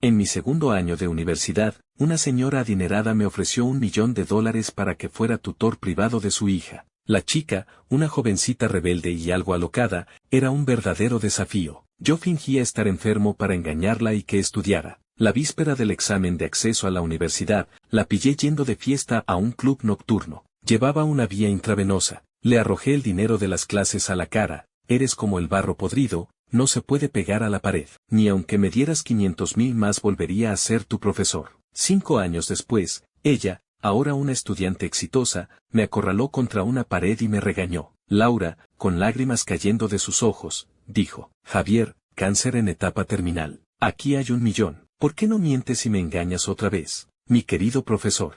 En mi segundo año de universidad, una señora adinerada me ofreció $1.000.000 para que fuera tutor privado de su hija. La chica, una jovencita rebelde y algo alocada, era un verdadero desafío. Yo fingía estar enfermo para engañarla y que estudiara. La víspera del examen de acceso a la universidad, la pillé yendo de fiesta a un club nocturno. Llevaba una vía intravenosa. Le arrojé el dinero de las clases a la cara. Eres como el barro podrido, no se puede pegar a la pared. Ni aunque me dieras 500,000 más volvería a ser tu profesor. 5 años después, ella, ahora una estudiante exitosa, me acorraló contra una pared y me regañó. Laura, con lágrimas cayendo de sus ojos, dijo: Javier, cáncer en etapa terminal. Aquí hay 1.000.000. ¿Por qué no mientes y me engañas otra vez? Mi querido profesor.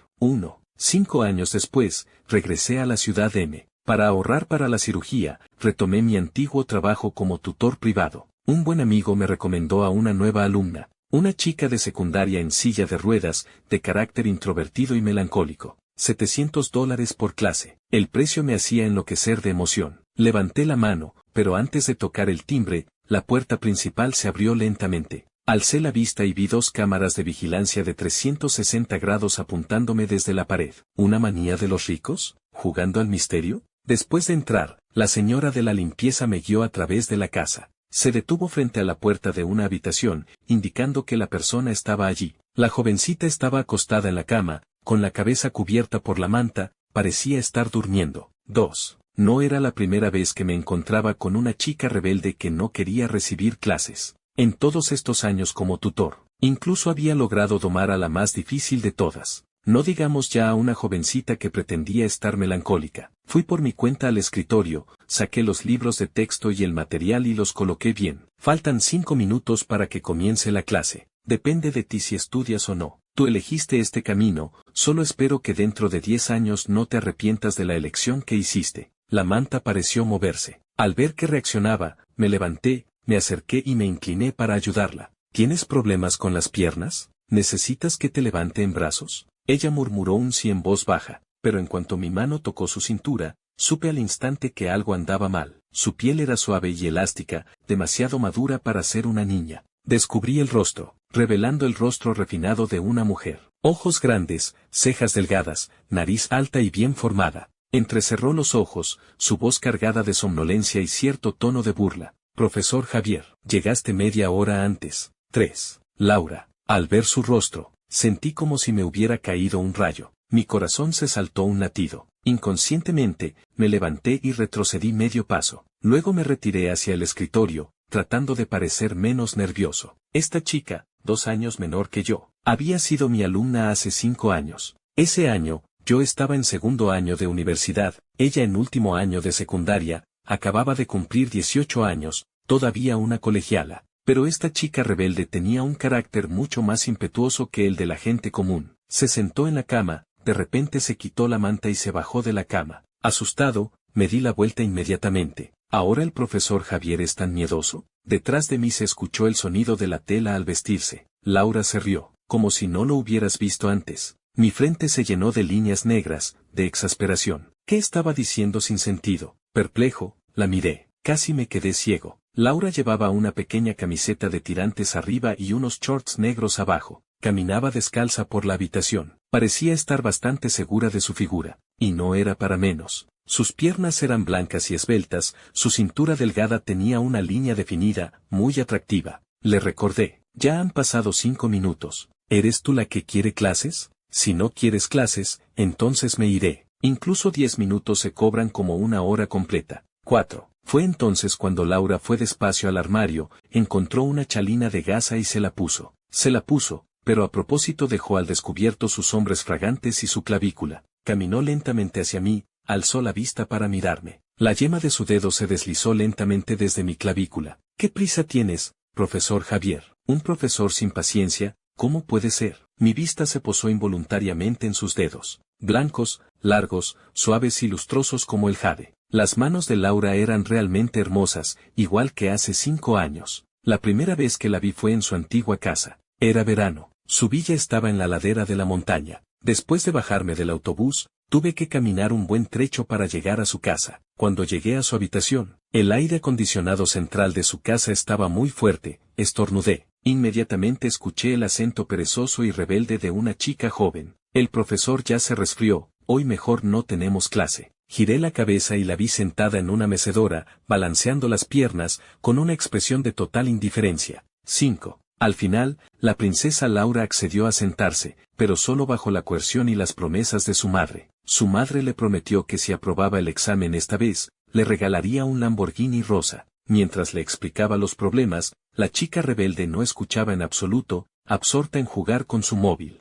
5 años después, regresé a la ciudad M. Para ahorrar para la cirugía, retomé mi antiguo trabajo como tutor privado. Un buen amigo me recomendó a una nueva alumna, una chica de secundaria en silla de ruedas, de carácter introvertido y melancólico. $700 por clase. El precio me hacía enloquecer de emoción. Levanté la mano, pero antes de tocar el timbre, la puerta principal se abrió lentamente. Alcé la vista y vi 2 cámaras de vigilancia de 360 grados apuntándome desde la pared. ¿Una manía de los ricos? ¿Jugando al misterio? Después de entrar, la señora de la limpieza me guió a través de la casa. Se detuvo frente a la puerta de una habitación, indicando que la persona estaba allí. La jovencita estaba acostada en la cama, con la cabeza cubierta por la manta, parecía estar durmiendo. 2. No era la primera vez que me encontraba con una chica rebelde que no quería recibir clases. En todos estos años como tutor, incluso había logrado domar a la más difícil de todas. No digamos ya a una jovencita que pretendía estar melancólica. Fui por mi cuenta al escritorio, saqué los libros de texto y el material y los coloqué bien. Faltan 5 minutos para que comience la clase. Depende de ti si estudias o no. Tú elegiste este camino, solo espero que dentro de 10 años no te arrepientas de la elección que hiciste. La manta pareció moverse. Al ver que reaccionaba, me levanté, me acerqué y me incliné para ayudarla. ¿Tienes problemas con las piernas? ¿Necesitas que te levante en brazos? Ella murmuró un sí en voz baja, pero en cuanto mi mano tocó su cintura, supe al instante que algo andaba mal. Su piel era suave y elástica, demasiado madura para ser una niña. Descubrí el rostro, revelando el rostro refinado de una mujer. Ojos grandes, cejas delgadas, nariz alta y bien formada. Entrecerró los ojos, su voz cargada de somnolencia y cierto tono de burla. Profesor Javier, llegaste media hora antes. 3. Laura. Al ver su rostro, sentí como si me hubiera caído un rayo. Mi corazón se saltó un latido. Inconscientemente, me levanté y retrocedí medio paso. Luego me retiré hacia el escritorio, tratando de parecer menos nervioso. Esta chica, 2 años menor que yo, había sido mi alumna hace 5 años. Ese año, yo estaba en segundo año de universidad, ella en último año de secundaria. Acababa de cumplir 18 años, todavía una colegiala, pero esta chica rebelde tenía un carácter mucho más impetuoso que el de la gente común. Se sentó en la cama, de repente se quitó la manta y se bajó de la cama. Asustado, me di la vuelta inmediatamente. ¿Ahora el profesor Javier es tan miedoso? Detrás de mí se escuchó el sonido de la tela al vestirse. Laura se rió, como si no lo hubieras visto antes. Mi frente se llenó de líneas negras, de exasperación. ¿Qué estaba diciendo sin sentido? Perplejo, la miré. Casi me quedé ciego. Laura llevaba una pequeña camiseta de tirantes arriba y unos shorts negros abajo. Caminaba descalza por la habitación. Parecía estar bastante segura de su figura. Y no era para menos. Sus piernas eran blancas y esbeltas, su cintura delgada tenía una línea definida, muy atractiva. Le recordé. Ya han pasado 5 minutos. ¿Eres tú la que quiere clases? Si no quieres clases, entonces me iré. Incluso 10 minutos se cobran como una hora completa. 4. Fue entonces cuando Laura fue despacio al armario, encontró una chalina de gasa y se la puso. Se la puso, pero a propósito dejó al descubierto sus hombres fragantes y su clavícula. Caminó lentamente hacia mí, alzó la vista para mirarme. La yema de su dedo se deslizó lentamente desde mi clavícula. ¿Qué prisa tienes, profesor Javier? Un profesor sin paciencia, ¿cómo puede ser? Mi vista se posó involuntariamente en sus dedos. Blancos, largos, suaves y lustrosos como el jade. Las manos de Laura eran realmente hermosas, igual que hace 5 años. La primera vez que la vi fue en su antigua casa. Era verano. Su villa estaba en la ladera de la montaña. Después de bajarme del autobús, tuve que caminar un buen trecho para llegar a su casa. Cuando llegué a su habitación, el aire acondicionado central de su casa estaba muy fuerte. Estornudé. Inmediatamente escuché el acento perezoso y rebelde de una chica joven. El profesor ya se resfrió, hoy mejor no tenemos clase. Giré la cabeza y la vi sentada en una mecedora, balanceando las piernas, con una expresión de total indiferencia. 5. Al final, la princesa Laura accedió a sentarse, pero solo bajo la coerción y las promesas de su madre. Su madre le prometió que si aprobaba el examen esta vez, le regalaría un Lamborghini rosa. Mientras le explicaba los problemas, la chica rebelde no escuchaba en absoluto, absorta en jugar con su móvil.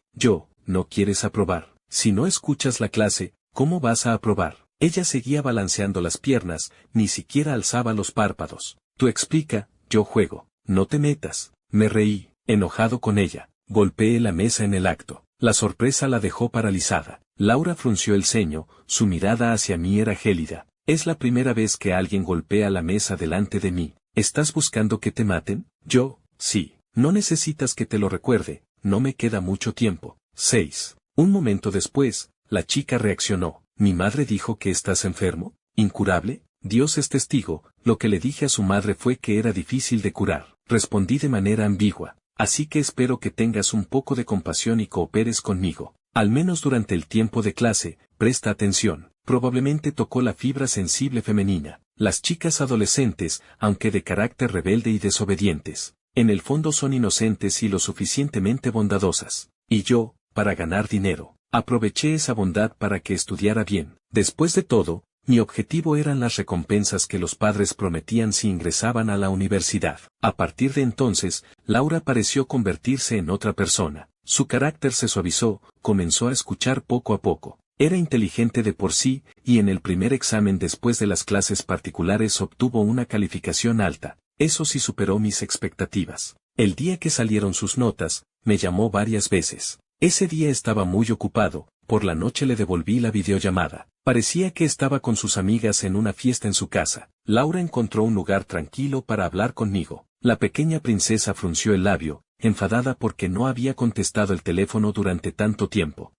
¿No quieres aprobar? Si no escuchas la clase, ¿cómo vas a aprobar? Ella seguía balanceando las piernas, ni siquiera alzaba los párpados. Tú explica, yo juego. No te metas. Me reí, enojado con ella. Golpeé la mesa en el acto. La sorpresa la dejó paralizada. Laura frunció el ceño, su mirada hacia mí era gélida. Es la primera vez que alguien golpea la mesa delante de mí. ¿Estás buscando que te maten? Sí. No necesitas que te lo recuerde, no me queda mucho tiempo. 6. Un momento después, la chica reaccionó. ¿Mi madre dijo que estás enfermo? ¿Incurable? Dios es testigo, lo que le dije a su madre fue que era difícil de curar. Respondí de manera ambigua. Así que espero que tengas un poco de compasión y cooperes conmigo. Al menos durante el tiempo de clase, presta atención. Probablemente tocó la fibra sensible femenina. Las chicas adolescentes, aunque de carácter rebelde y desobedientes, en el fondo son inocentes y lo suficientemente bondadosas. Y yo, para ganar dinero, aproveché esa bondad para que estudiara bien. Después de todo, mi objetivo eran las recompensas que los padres prometían si ingresaban a la universidad. A partir de entonces, Laura pareció convertirse en otra persona. Su carácter se suavizó, comenzó a escuchar poco a poco. Era inteligente de por sí, y en el primer examen después de las clases particulares obtuvo una calificación alta. Eso sí superó mis expectativas. El día que salieron sus notas, me llamó varias veces. Ese día estaba muy ocupado, por la noche le devolví la videollamada. Parecía que estaba con sus amigas en una fiesta en su casa. Laura encontró un lugar tranquilo para hablar conmigo. La pequeña princesa frunció el labio, enfadada porque no había contestado el teléfono durante tanto tiempo.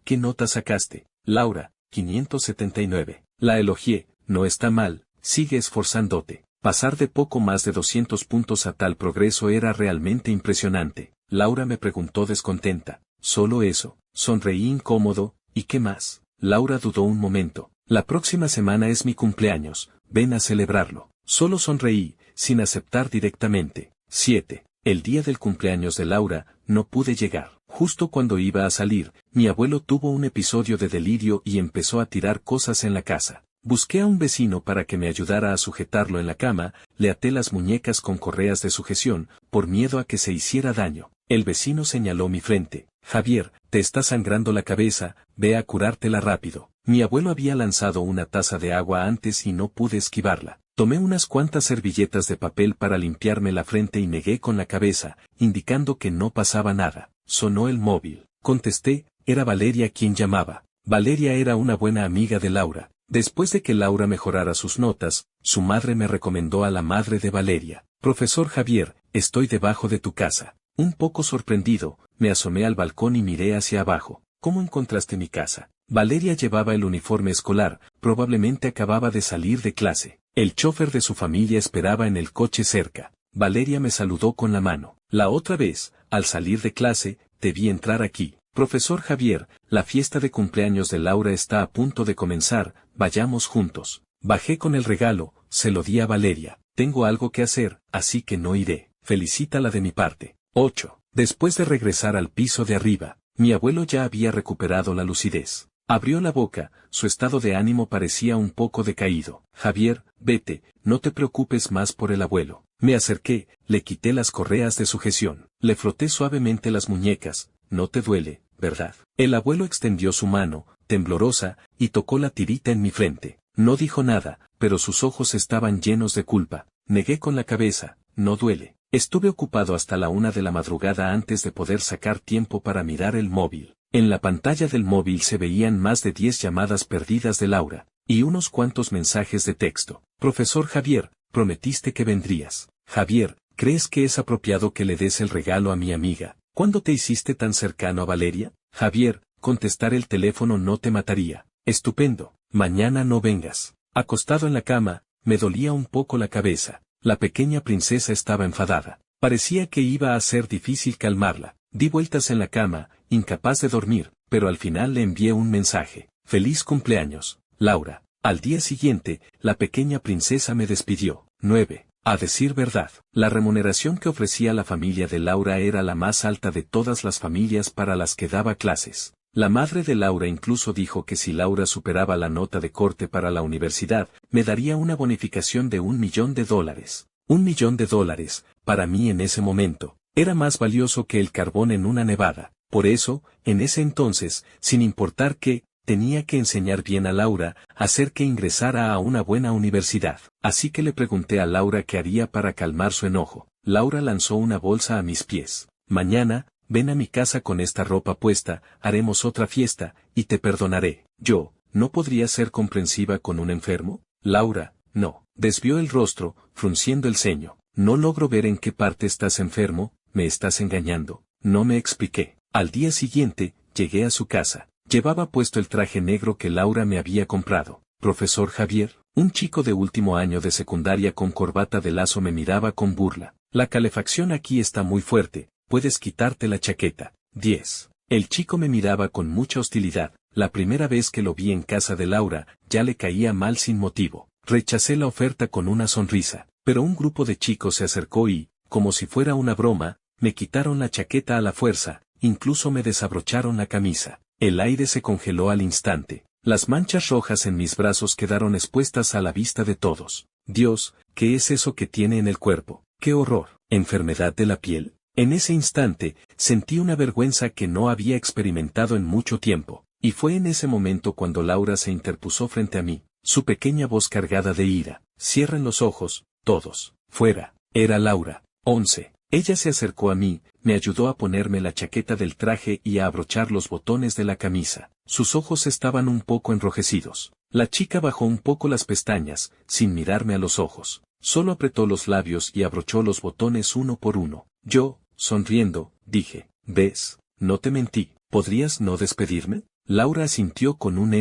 ¿Qué nota sacaste? Laura, 579. La elogié, no está mal, sigue esforzándote. Pasar de poco más de 200 puntos a tal progreso era realmente impresionante. Laura me preguntó descontenta. ¿Solo eso? Sonreí incómodo, ¿y qué más? Laura dudó un momento. La próxima semana es mi cumpleaños, ven a celebrarlo. Solo sonreí, sin aceptar directamente. 7. El día del cumpleaños de Laura, no pude llegar. Justo cuando iba a salir, mi abuelo tuvo un episodio de delirio y empezó a tirar cosas en la casa. Busqué a un vecino para que me ayudara a sujetarlo en la cama, le até las muñecas con correas de sujeción, por miedo a que se hiciera daño. El vecino señaló mi frente. Javier, te está sangrando la cabeza, ve a curártela rápido. Mi abuelo había lanzado una taza de agua antes y no pude esquivarla. Tomé unas cuantas servilletas de papel para limpiarme la frente y negué con la cabeza, indicando que no pasaba nada. Sonó el móvil. Contesté, era Valeria quien llamaba. Valeria era una buena amiga de Laura. Después de que Laura mejorara sus notas, su madre me recomendó a la madre de Valeria. Profesor Javier, estoy debajo de tu casa. Un poco sorprendido, me asomé al balcón y miré hacia abajo. ¿Cómo encontraste mi casa? Valeria llevaba el uniforme escolar, probablemente acababa de salir de clase. El chofer de su familia esperaba en el coche cerca. Valeria me saludó con la mano. La otra vez, al salir de clase, te vi entrar aquí. Profesor Javier, la fiesta de cumpleaños de Laura está a punto de comenzar, vayamos juntos. Bajé con el regalo, se lo di a Valeria. Tengo algo que hacer, así que no iré. Felicítala de mi parte. 8. Después de regresar al piso de arriba, mi abuelo ya había recuperado la lucidez. Abrió la boca, su estado de ánimo parecía un poco decaído. Javier, vete, no te preocupes más por el abuelo. Me acerqué, le quité las correas de sujeción, le froté suavemente las muñecas. No te duele, ¿verdad? El abuelo extendió su mano, temblorosa, y tocó la tirita en mi frente. No dijo nada, pero sus ojos estaban llenos de culpa. Negué con la cabeza, no duele. Estuve ocupado hasta la 1 de la madrugada antes de poder sacar tiempo para mirar el móvil. En la pantalla del móvil se veían más de 10 llamadas perdidas de Laura, y unos cuantos mensajes de texto. Profesor Javier, prometiste que vendrías. Javier, ¿crees que es apropiado que le des el regalo a mi amiga? ¿Cuándo te hiciste tan cercano a Valeria? Javier, contestar el teléfono no te mataría. Estupendo, mañana no vengas. Acostado en la cama, me dolía un poco la cabeza. La pequeña princesa estaba enfadada. Parecía que iba a ser difícil calmarla. Di vueltas en la cama, incapaz de dormir, pero al final le envié un mensaje. Feliz cumpleaños, Laura. Al día siguiente, la pequeña princesa me despidió. 9. A decir verdad, la remuneración que ofrecía la familia de Laura era la más alta de todas las familias para las que daba clases. La madre de Laura incluso dijo que si Laura superaba la nota de corte para la universidad, me daría una bonificación de $1.000.000. $1.000.000, para mí en ese momento, era más valioso que el carbón en una nevada. Por eso, en ese entonces, sin importar qué, tenía que enseñar bien a Laura, hacer que ingresara a una buena universidad. Así que le pregunté a Laura qué haría para calmar su enojo. Laura lanzó una bolsa a mis pies. Mañana, ven a mi casa con esta ropa puesta, haremos otra fiesta, y te perdonaré. Yo, ¿no podría ser comprensiva con un enfermo? Laura, no. Desvió el rostro, frunciendo el ceño. No logro ver en qué parte estás enfermo, me estás engañando. No me expliqué. Al día siguiente, llegué a su casa. Llevaba puesto el traje negro que Laura me había comprado. Profesor Javier, un chico de último año de secundaria con corbata de lazo me miraba con burla. La calefacción aquí está muy fuerte, puedes quitarte la chaqueta. 10. El chico me miraba con mucha hostilidad. La primera vez que lo vi en casa de Laura, ya le caía mal sin motivo. Rechacé la oferta con una sonrisa, pero un grupo de chicos se acercó y, como si fuera una broma, me quitaron la chaqueta a la fuerza, incluso me desabrocharon la camisa. El aire se congeló al instante. Las manchas rojas en mis brazos quedaron expuestas a la vista de todos. Dios, ¿qué es eso que tiene en el cuerpo? ¡Qué horror! ¿Enfermedad de la piel? En ese instante, sentí una vergüenza que no había experimentado en mucho tiempo, y fue en ese momento cuando Laura se interpuso frente a mí, su pequeña voz cargada de ira. Cierren los ojos, todos. Fuera. Era Laura. 11. Ella se acercó a mí, me ayudó a ponerme la chaqueta del traje y a abrochar los botones de la camisa. Sus ojos estaban un poco enrojecidos. La chica bajó un poco las pestañas, sin mirarme a los ojos. Solo apretó los labios y abrochó los botones uno por uno. Yo, sonriendo, dije, ¿ves? No te mentí. ¿Podrías no despedirme? Laura asintió con un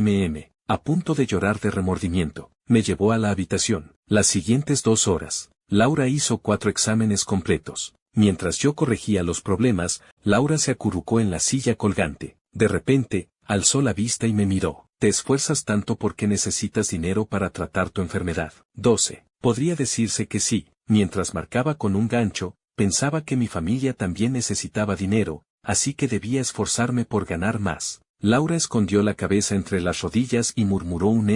a punto de llorar de remordimiento. Me llevó a la habitación. Las siguientes 2 horas, Laura hizo 4 exámenes completos. Mientras yo corregía los problemas, Laura se acurrucó en la silla colgante. De repente, alzó la vista y me miró. ¿Te esfuerzas tanto porque necesitas dinero para tratar tu enfermedad? 12. Podría decirse que sí. Mientras marcaba con un gancho, pensaba que mi familia también necesitaba dinero, así que debía esforzarme por ganar más. Laura escondió la cabeza entre las rodillas y murmuró un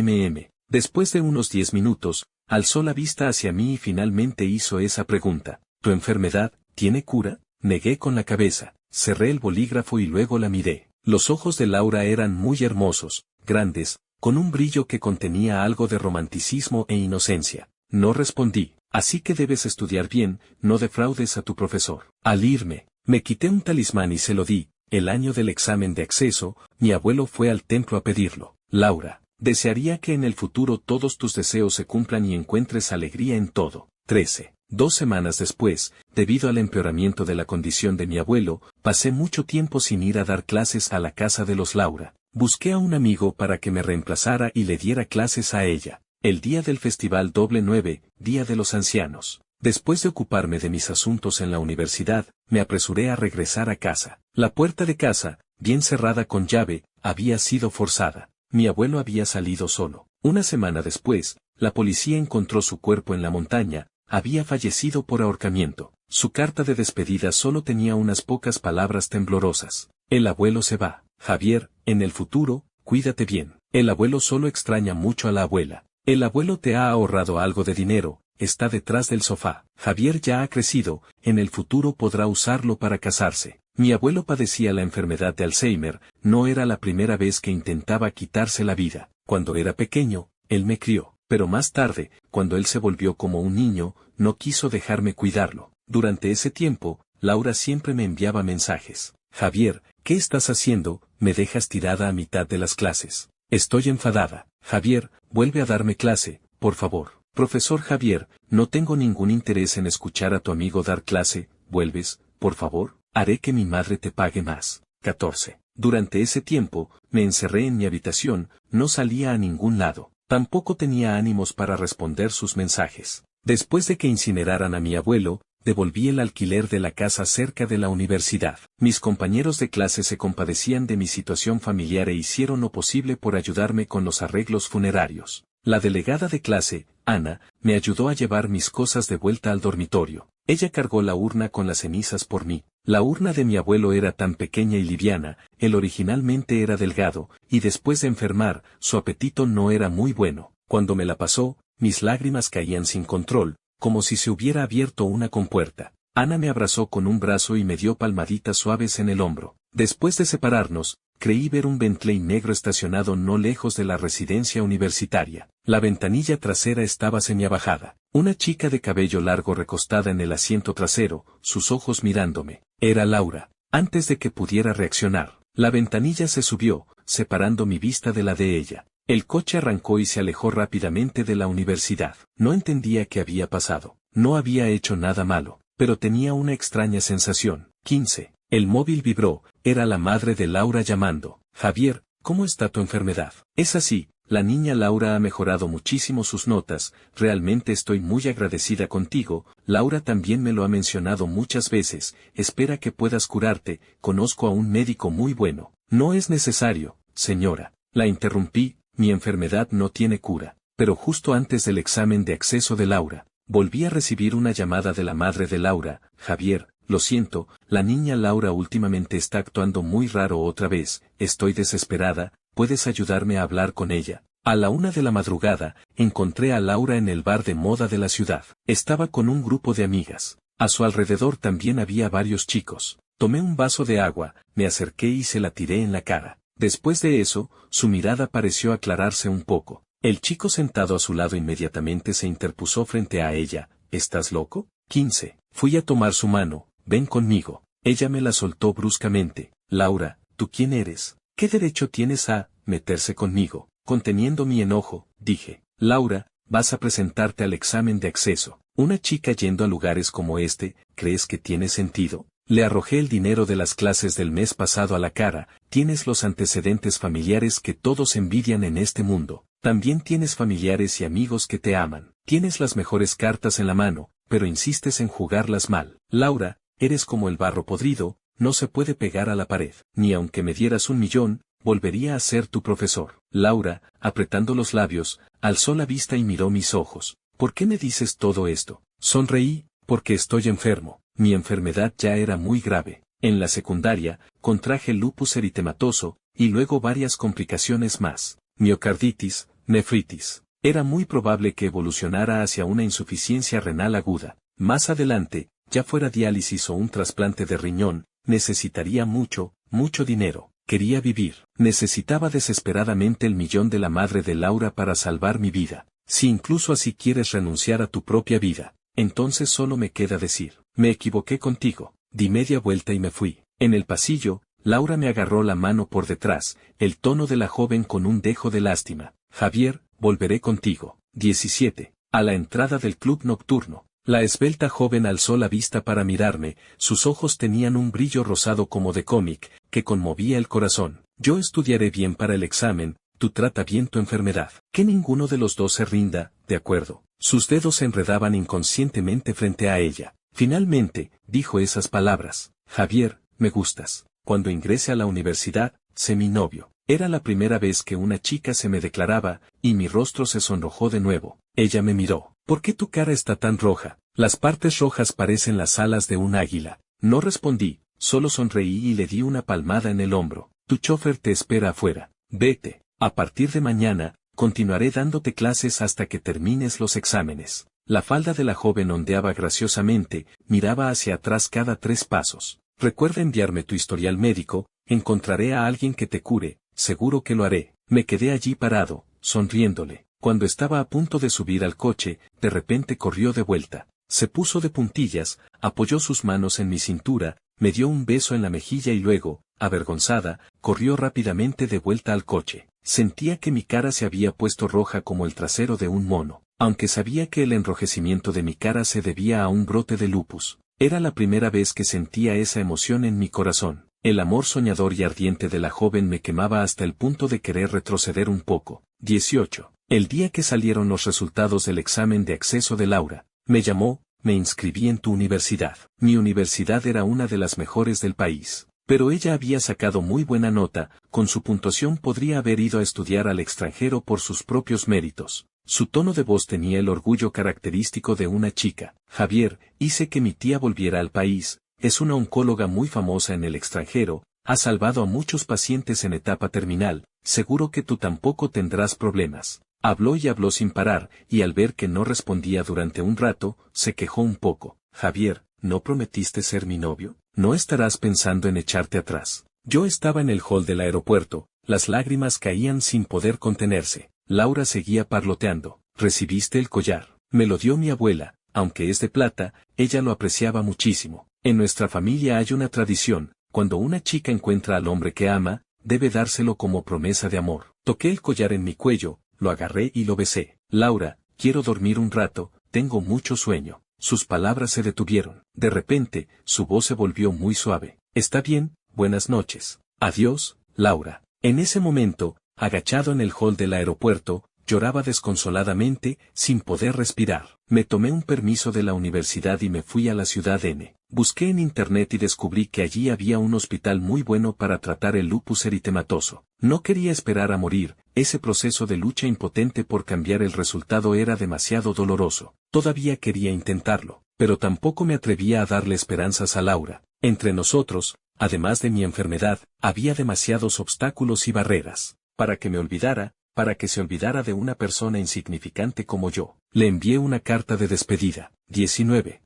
Después de unos 10 minutos, alzó la vista hacia mí y finalmente hizo esa pregunta. ¿Tu enfermedad tiene cura? Negué con la cabeza, cerré el bolígrafo y luego la miré. Los ojos de Laura eran muy hermosos, grandes, con un brillo que contenía algo de romanticismo e inocencia. No respondí, así que debes estudiar bien, no defraudes a tu profesor. Al irme, me quité un talismán y se lo di. El año del examen de acceso, mi abuelo fue al templo a pedirlo. Laura, desearía que en el futuro todos tus deseos se cumplan y encuentres alegría en todo. 13. 2 semanas después, debido al empeoramiento de la condición de mi abuelo, pasé mucho tiempo sin ir a dar clases a la casa de los Laura. Busqué a un amigo para que me reemplazara y le diera clases a ella. El día del festival doble 9, Día de los Ancianos. Después de ocuparme de mis asuntos en la universidad, me apresuré a regresar a casa. La puerta de casa, bien cerrada con llave, había sido forzada. Mi abuelo había salido solo. Una semana después, la policía encontró su cuerpo en la montaña, había fallecido por ahorcamiento. Su carta de despedida solo tenía unas pocas palabras temblorosas. El abuelo se va. Javier, en el futuro, cuídate bien. El abuelo solo extraña mucho a la abuela. El abuelo te ha ahorrado algo de dinero, está detrás del sofá. Javier ya ha crecido, en el futuro podrá usarlo para casarse. Mi abuelo padecía la enfermedad de Alzheimer, no era la primera vez que intentaba quitarse la vida. Cuando era pequeño, él me crió, pero más tarde, cuando él se volvió como un niño, no quiso dejarme cuidarlo. Durante ese tiempo, Laura siempre me enviaba mensajes. Javier, ¿qué estás haciendo? Me dejas tirada a mitad de las clases. Estoy enfadada. Javier, vuelve a darme clase, por favor. Profesor Javier, no tengo ningún interés en escuchar a tu amigo dar clase, ¿vuelves, por favor? Haré que mi madre te pague más. 14. Durante ese tiempo, me encerré en mi habitación, no salía a ningún lado. Tampoco tenía ánimos para responder sus mensajes. Después de que incineraran a mi abuelo, devolví el alquiler de la casa cerca de la universidad. Mis compañeros de clase se compadecían de mi situación familiar e hicieron lo posible por ayudarme con los arreglos funerarios. La delegada de clase, Ana, me ayudó a llevar mis cosas de vuelta al dormitorio. Ella cargó la urna con las cenizas por mí. La urna de mi abuelo era tan pequeña y liviana, él originalmente era delgado, y después de enfermar, su apetito no era muy bueno. Cuando me la pasó, mis lágrimas caían sin control, como si se hubiera abierto una compuerta. Ana me abrazó con un brazo y me dio palmaditas suaves en el hombro. Después de separarnos, creí ver un Bentley negro estacionado no lejos de la residencia universitaria. La ventanilla trasera estaba semiabajada. Una chica de cabello largo recostada en el asiento trasero, sus ojos mirándome. Era Laura. Antes de que pudiera reaccionar, la ventanilla se subió, separando mi vista de la de ella. El coche arrancó y se alejó rápidamente de la universidad. No entendía qué había pasado. No había hecho nada malo, pero tenía una extraña sensación. 15. El móvil vibró, era la madre de Laura llamando. Javier, ¿cómo está tu enfermedad? Es así, la niña Laura ha mejorado muchísimo sus notas, realmente estoy muy agradecida contigo, Laura también me lo ha mencionado muchas veces, espera que puedas curarte, conozco a un médico muy bueno. No es necesario, señora, la interrumpí, mi enfermedad no tiene cura. Pero justo antes del examen de acceso de Laura, volví a recibir una llamada de la madre de Laura. Javier, lo siento, la niña Laura últimamente está actuando muy raro otra vez, estoy desesperada, ¿puedes ayudarme a hablar con ella? A la 1 de la madrugada, encontré a Laura en el bar de moda de la ciudad. Estaba con un grupo de amigas. A su alrededor también había varios chicos. Tomé un vaso de agua, me acerqué y se la tiré en la cara. Después de eso, su mirada pareció aclararse un poco. El chico sentado a su lado inmediatamente se interpuso frente a ella. ¿Estás loco? 15. Fui a tomar su mano. Ven conmigo. Ella me la soltó bruscamente. Laura, ¿tú quién eres? ¿Qué derecho tienes a meterse conmigo? Conteniendo mi enojo, dije. Laura, vas a presentarte al examen de acceso. Una chica yendo a lugares como este, ¿crees que tiene sentido? Le arrojé el dinero de las clases del mes pasado a la cara. Tienes los antecedentes familiares que todos envidian en este mundo. También tienes familiares y amigos que te aman. Tienes las mejores cartas en la mano, pero insistes en jugarlas mal. Laura, eres como el barro podrido, no se puede pegar a la pared. Ni aunque me dieras 1.000.000, volvería a ser tu profesor. Laura, apretando los labios, alzó la vista y miró mis ojos. ¿Por qué me dices todo esto? Sonreí, porque estoy enfermo. Mi enfermedad ya era muy grave. En la secundaria, contraje lupus eritematoso, y luego varias complicaciones más. Miocarditis, nefritis. Era muy probable que evolucionara hacia una insuficiencia renal aguda. Más adelante, ya fuera diálisis o un trasplante de riñón, necesitaría mucho dinero. Quería vivir. Necesitaba desesperadamente el 1.000.000 de la madre de Laura para salvar mi vida. Si incluso así quieres renunciar a tu propia vida, entonces solo me queda decir, me equivoqué contigo. Di media vuelta y me fui. En el pasillo, Laura me agarró la mano por detrás, el tono de la joven con un dejo de lástima. Javier, volveré contigo. 17. A la entrada del club nocturno. La esbelta joven alzó la vista para mirarme, sus ojos tenían un brillo rosado como de cómic, que conmovía el corazón. Yo estudiaré bien para el examen, tú trata bien tu enfermedad. Que ninguno de los dos se rinda, ¿de acuerdo? Sus dedos se enredaban inconscientemente frente a ella. Finalmente, dijo esas palabras. Javier, me gustas. Cuando ingrese a la universidad, sé mi novio. Era la primera vez que una chica se me declaraba, y mi rostro se sonrojó de nuevo. Ella me miró. ¿Por qué tu cara está tan roja? Las partes rojas parecen las alas de un águila. No respondí, solo sonreí y le di una palmada en el hombro. Tu chofer te espera afuera. Vete. A partir de mañana, continuaré dándote clases hasta que termines los exámenes. La falda de la joven ondeaba graciosamente, miraba hacia atrás cada 3 pasos. Recuerda enviarme tu historial médico, encontraré a alguien que te cure, seguro que lo haré. Me quedé allí parado, sonriéndole. Cuando estaba a punto de subir al coche, de repente corrió de vuelta. Se puso de puntillas, apoyó sus manos en mi cintura, me dio un beso en la mejilla y luego, avergonzada, corrió rápidamente de vuelta al coche. Sentía que mi cara se había puesto roja como el trasero de un mono, aunque sabía que el enrojecimiento de mi cara se debía a un brote de lupus. Era la primera vez que sentía esa emoción en mi corazón. El amor soñador y ardiente de la joven me quemaba hasta el punto de querer retroceder un poco. 18. El día que salieron los resultados del examen de acceso de Laura, me llamó, me inscribí en tu universidad. Mi universidad era una de las mejores del país. Pero ella había sacado muy buena nota, con su puntuación podría haber ido a estudiar al extranjero por sus propios méritos. Su tono de voz tenía el orgullo característico de una chica. Javier, hice que mi tía volviera al país, es una oncóloga muy famosa en el extranjero, ha salvado a muchos pacientes en etapa terminal, seguro que tú tampoco tendrás problemas. Habló y habló sin parar, y al ver que no respondía durante un rato, se quejó un poco. Javier, ¿no prometiste ser mi novio? ¿No estarás pensando en echarte atrás? Yo estaba en el hall del aeropuerto, las lágrimas caían sin poder contenerse. Laura seguía parloteando. ¿Recibiste el collar? Me lo dio mi abuela, aunque es de plata, ella lo apreciaba muchísimo. En nuestra familia hay una tradición, cuando una chica encuentra al hombre que ama, debe dárselo como promesa de amor. Toqué el collar en mi cuello, lo agarré y lo besé. Laura, quiero dormir un rato, tengo mucho sueño. Sus palabras se detuvieron. De repente, su voz se volvió muy suave. Está bien, buenas noches. Adiós, Laura. En ese momento, agachado en el hall del aeropuerto, lloraba desconsoladamente, sin poder respirar. Me tomé un permiso de la universidad y me fui a la ciudad N. Busqué en internet y descubrí que allí había un hospital muy bueno para tratar el lupus eritematoso. No quería esperar a morir, ese proceso de lucha impotente por cambiar el resultado era demasiado doloroso. Todavía quería intentarlo, pero tampoco me atrevía a darle esperanzas a Laura. Entre nosotros, además de mi enfermedad, había demasiados obstáculos y barreras. Para que me olvidara, para que se olvidara de una persona insignificante como yo. Le envié una carta de despedida.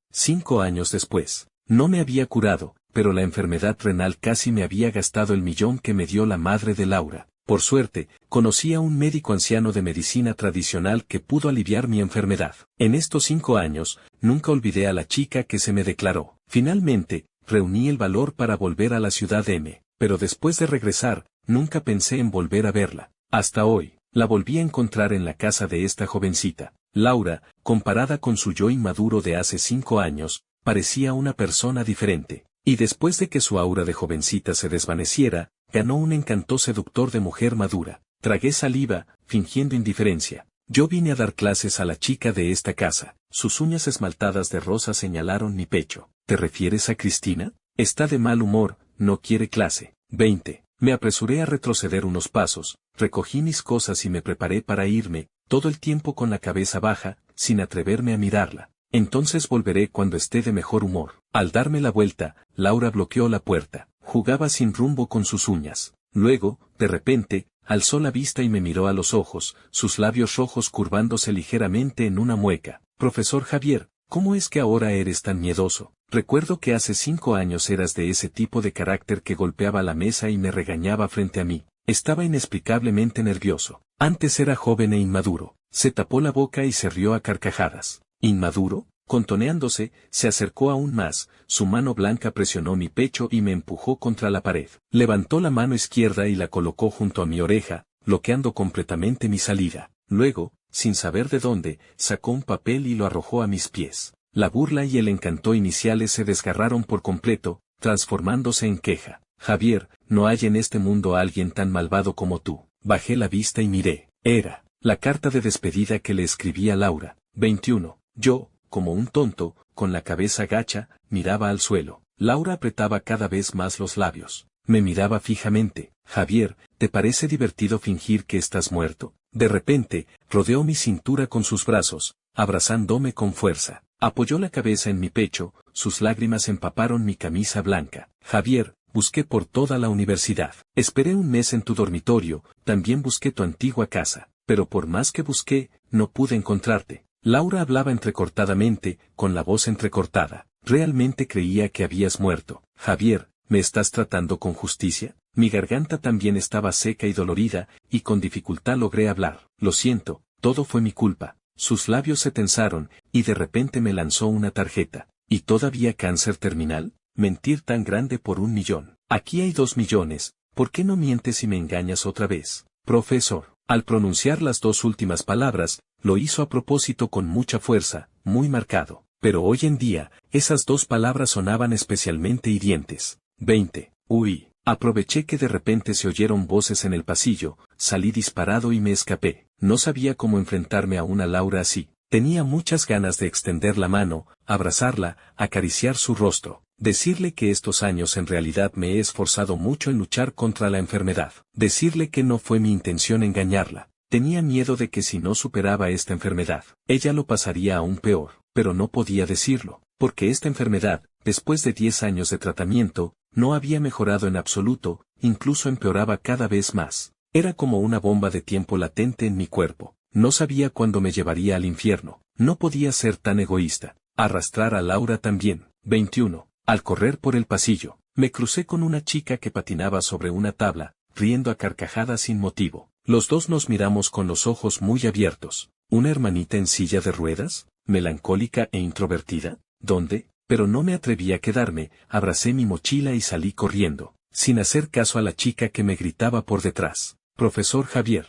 5 años después. No me había curado, pero la enfermedad renal casi me había gastado el millón que me dio la madre de Laura. Por suerte, conocí a un médico anciano de medicina tradicional que pudo aliviar mi enfermedad. En estos 5 años, nunca olvidé a la chica que se me declaró. Finalmente, reuní el valor para volver a la ciudad M, pero después de regresar, nunca pensé en volver a verla. Hasta hoy, la volví a encontrar en la casa de esta jovencita. Laura, comparada con su yo inmaduro de hace 5 años, parecía una persona diferente. Y después de que su aura de jovencita se desvaneciera, ganó un encanto seductor de mujer madura. Tragué saliva, fingiendo indiferencia. Yo vine a dar clases a la chica de esta casa. Sus uñas esmaltadas de rosa señalaron mi pecho. ¿Te refieres a Cristina? Está de mal humor, no quiere clase. 20. Me apresuré a retroceder unos pasos, recogí mis cosas y me preparé para irme, todo el tiempo con la cabeza baja, sin atreverme a mirarla. Entonces volveré cuando esté de mejor humor. Al darme la vuelta, Laura bloqueó la puerta, jugaba sin rumbo con sus uñas. Luego, de repente, alzó la vista y me miró a los ojos, sus labios rojos curvándose ligeramente en una mueca. Profesor Javier, ¿cómo es que ahora eres tan miedoso? Recuerdo que hace 5 años eras de ese tipo de carácter que golpeaba la mesa y me regañaba frente a mí. Estaba inexplicablemente nervioso. Antes era joven e inmaduro. Se tapó la boca y se rió a carcajadas. ¿Inmaduro? Contoneándose, se acercó aún más, su mano blanca presionó mi pecho y me empujó contra la pared. Levantó la mano izquierda y la colocó junto a mi oreja, bloqueando completamente mi salida. Luego, sin saber de dónde, sacó un papel y lo arrojó a mis pies. La burla y el encanto iniciales se desgarraron por completo, transformándose en queja. Javier, no hay en este mundo a alguien tan malvado como tú. Bajé la vista y miré. Era la carta de despedida que le escribí a Laura. 21. Yo, como un tonto, con la cabeza gacha, miraba al suelo. Laura apretaba cada vez más los labios. Me miraba fijamente. Javier, ¿te parece divertido fingir que estás muerto? De repente, rodeó mi cintura con sus brazos, abrazándome con fuerza. Apoyó la cabeza en mi pecho, sus lágrimas empaparon mi camisa blanca. Javier, busqué por toda la universidad. Esperé un mes en tu dormitorio, también busqué tu antigua casa, pero por más que busqué, no pude encontrarte. Laura hablaba entrecortadamente, con la voz entrecortada. Realmente creía que habías muerto. Javier, ¿me estás tratando con justicia? Mi garganta también estaba seca y dolorida, y con dificultad logré hablar. Lo siento, todo fue mi culpa. Sus labios se tensaron, y de repente me lanzó una tarjeta. ¿Y todavía cáncer terminal? Mentir tan grande por 1 millón. Aquí hay 2 millones, ¿por qué no mientes y me engañas otra vez? Profesor. Al pronunciar las 2 últimas palabras, lo hizo a propósito con mucha fuerza, muy marcado. Pero hoy en día, esas 2 palabras sonaban especialmente hirientes. 20. Uy. Aproveché que de repente se oyeron voces en el pasillo, salí disparado y me escapé. No sabía cómo enfrentarme a una Laura así. Tenía muchas ganas de extender la mano, abrazarla, acariciar su rostro, decirle que estos años en realidad me he esforzado mucho en luchar contra la enfermedad, decirle que no fue mi intención engañarla. Tenía miedo de que si no superaba esta enfermedad, ella lo pasaría aún peor, pero no podía decirlo, porque esta enfermedad, después de 10 años de tratamiento, no había mejorado en absoluto, incluso empeoraba cada vez más. Era como una bomba de tiempo latente en mi cuerpo. No sabía cuándo me llevaría al infierno. No podía ser tan egoísta. Arrastrar a Laura también. 21. Al correr por el pasillo, me crucé con una chica que patinaba sobre una tabla, riendo a carcajadas sin motivo. Los dos nos miramos con los ojos muy abiertos. ¿Una hermanita en silla de ruedas? ¿Melancólica e introvertida? ¿Dónde? Pero no me atreví a quedarme, abracé mi mochila y salí corriendo, sin hacer caso a la chica que me gritaba por detrás. Profesor Javier,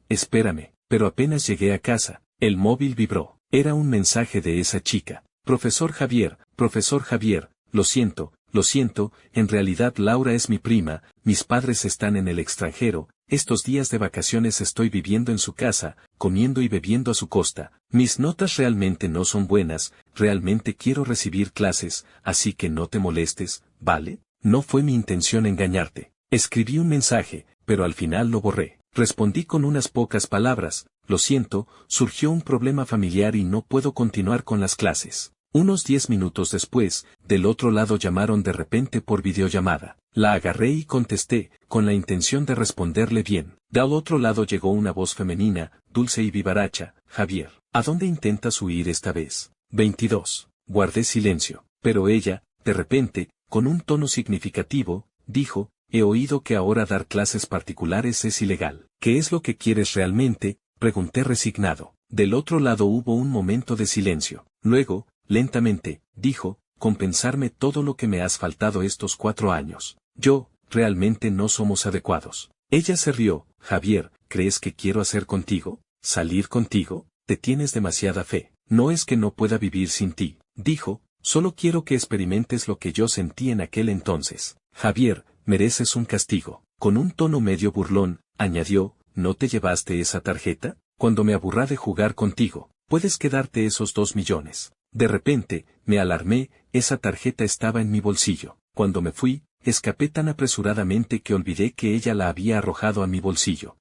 espérame, pero apenas llegué a casa, el móvil vibró. Era un mensaje de esa chica. Profesor Javier, lo siento, en realidad Laura es mi prima, mis padres están en el extranjero, estos días de vacaciones estoy viviendo en su casa, comiendo y bebiendo a su costa, mis notas realmente no son buenas, realmente quiero recibir clases, así que no te molestes, ¿vale? No fue mi intención engañarte. Escribí un mensaje, pero al final lo borré. Respondí con unas pocas palabras, lo siento, surgió un problema familiar y no puedo continuar con las clases. Unos 10 minutos después, del otro lado llamaron de repente por videollamada. La agarré y contesté, con la intención de responderle bien. Del otro lado llegó una voz femenina, dulce y vivaracha. Javier, ¿a dónde intentas huir esta vez? 22. Guardé silencio, pero ella, de repente, con un tono significativo, dijo, he oído que ahora dar clases particulares es ilegal. ¿Qué es lo que quieres realmente? Pregunté resignado. Del otro lado hubo un momento de silencio. Luego, lentamente, dijo, compensarme todo lo que me has faltado estos 4 años. Realmente no somos adecuados. Ella se rió. Javier, ¿crees que quiero hacer contigo? ¿Salir contigo? Te tienes demasiada fe. No es que no pueda vivir sin ti, dijo, solo quiero que experimentes lo que yo sentí en aquel entonces. Javier, mereces un castigo. Con un tono medio burlón, añadió, ¿no te llevaste esa tarjeta? Cuando me aburra de jugar contigo, puedes quedarte esos 2 millones. De repente, me alarmé, esa tarjeta estaba en mi bolsillo. Cuando me fui, escapé tan apresuradamente que olvidé que ella la había arrojado a mi bolsillo.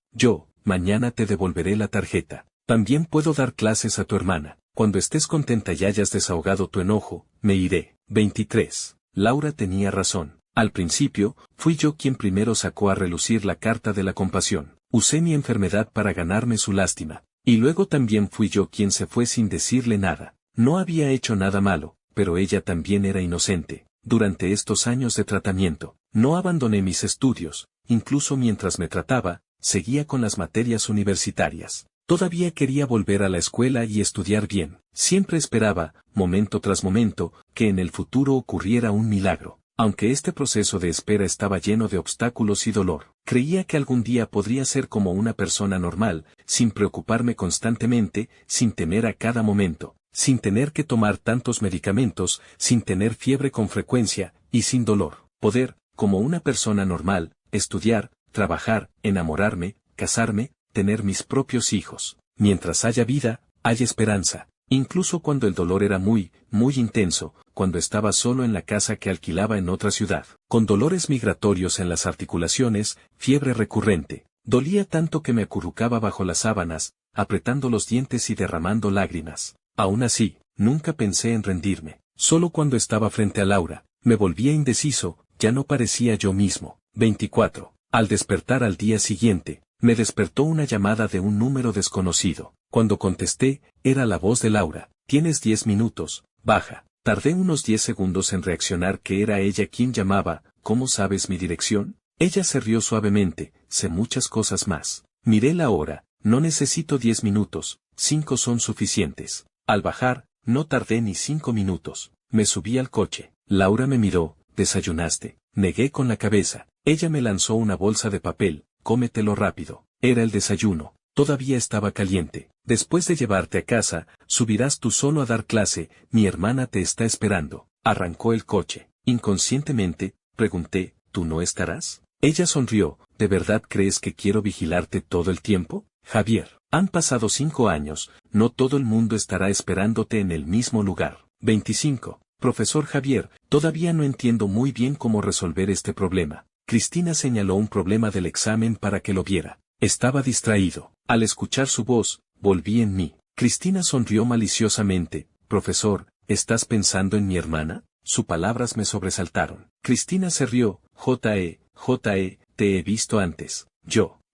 Mañana te devolveré la tarjeta. También puedo dar clases a tu hermana. Cuando estés contenta y hayas desahogado tu enojo, me iré. 23. Laura tenía razón. Al principio, fui yo quien primero sacó a relucir la carta de la compasión. Usé mi enfermedad para ganarme su lástima. Y luego también fui yo quien se fue sin decirle nada. No había hecho nada malo, pero ella también era inocente. Durante estos años de tratamiento, no abandoné mis estudios, incluso mientras me trataba, seguía con las materias universitarias. Todavía quería volver a la escuela y estudiar bien. Siempre esperaba, momento tras momento, que en el futuro ocurriera un milagro. Aunque este proceso de espera estaba lleno de obstáculos y dolor, creía que algún día podría ser como una persona normal, sin preocuparme constantemente, sin temer a cada momento, sin tener que tomar tantos medicamentos, sin tener fiebre con frecuencia, y sin dolor. Poder, como una persona normal, estudiar, trabajar, enamorarme, casarme, tener mis propios hijos. Mientras haya vida, hay esperanza. Incluso cuando el dolor era muy intenso, cuando estaba solo en la casa que alquilaba en otra ciudad, con dolores migratorios en las articulaciones, fiebre recurrente. Dolía tanto que me acurrucaba bajo las sábanas, apretando los dientes y derramando lágrimas. Aún así, nunca pensé en rendirme. Solo cuando estaba frente a Laura, me volvía indeciso, ya no parecía yo mismo. 24. Al despertar al día siguiente, me despertó una llamada de un número desconocido. Cuando contesté, era la voz de Laura. Tienes 10 minutos, baja. Tardé unos 10 segundos en reaccionar que era ella quien llamaba. ¿Cómo sabes mi dirección? Ella se rió suavemente. Sé muchas cosas más. Miré la hora. No necesito 10 minutos, 5 son suficientes. Al bajar, no tardé ni 5 minutos. Me subí al coche. Laura me miró. ¿Desayunaste? Negué con la cabeza. Ella me lanzó una bolsa de papel. Cómetelo rápido. Era el desayuno. Todavía estaba caliente. Después de llevarte a casa, subirás tú solo a dar clase, mi hermana te está esperando. Arrancó el coche. Inconscientemente, pregunté, ¿tú no estarás? Ella sonrió. ¿De verdad crees que quiero vigilarte todo el tiempo? Javier, han pasado 5 años, no todo el mundo estará esperándote en el mismo lugar. 25. Profesor Javier, todavía no entiendo muy bien cómo resolver este problema. Cristina señaló un problema del examen para que lo viera. Estaba distraído. Al escuchar su voz, volví en mí. Cristina sonrió maliciosamente. Profesor, ¿estás pensando en mi hermana? Sus palabras me sobresaltaron. Cristina se rió. Te he visto antes.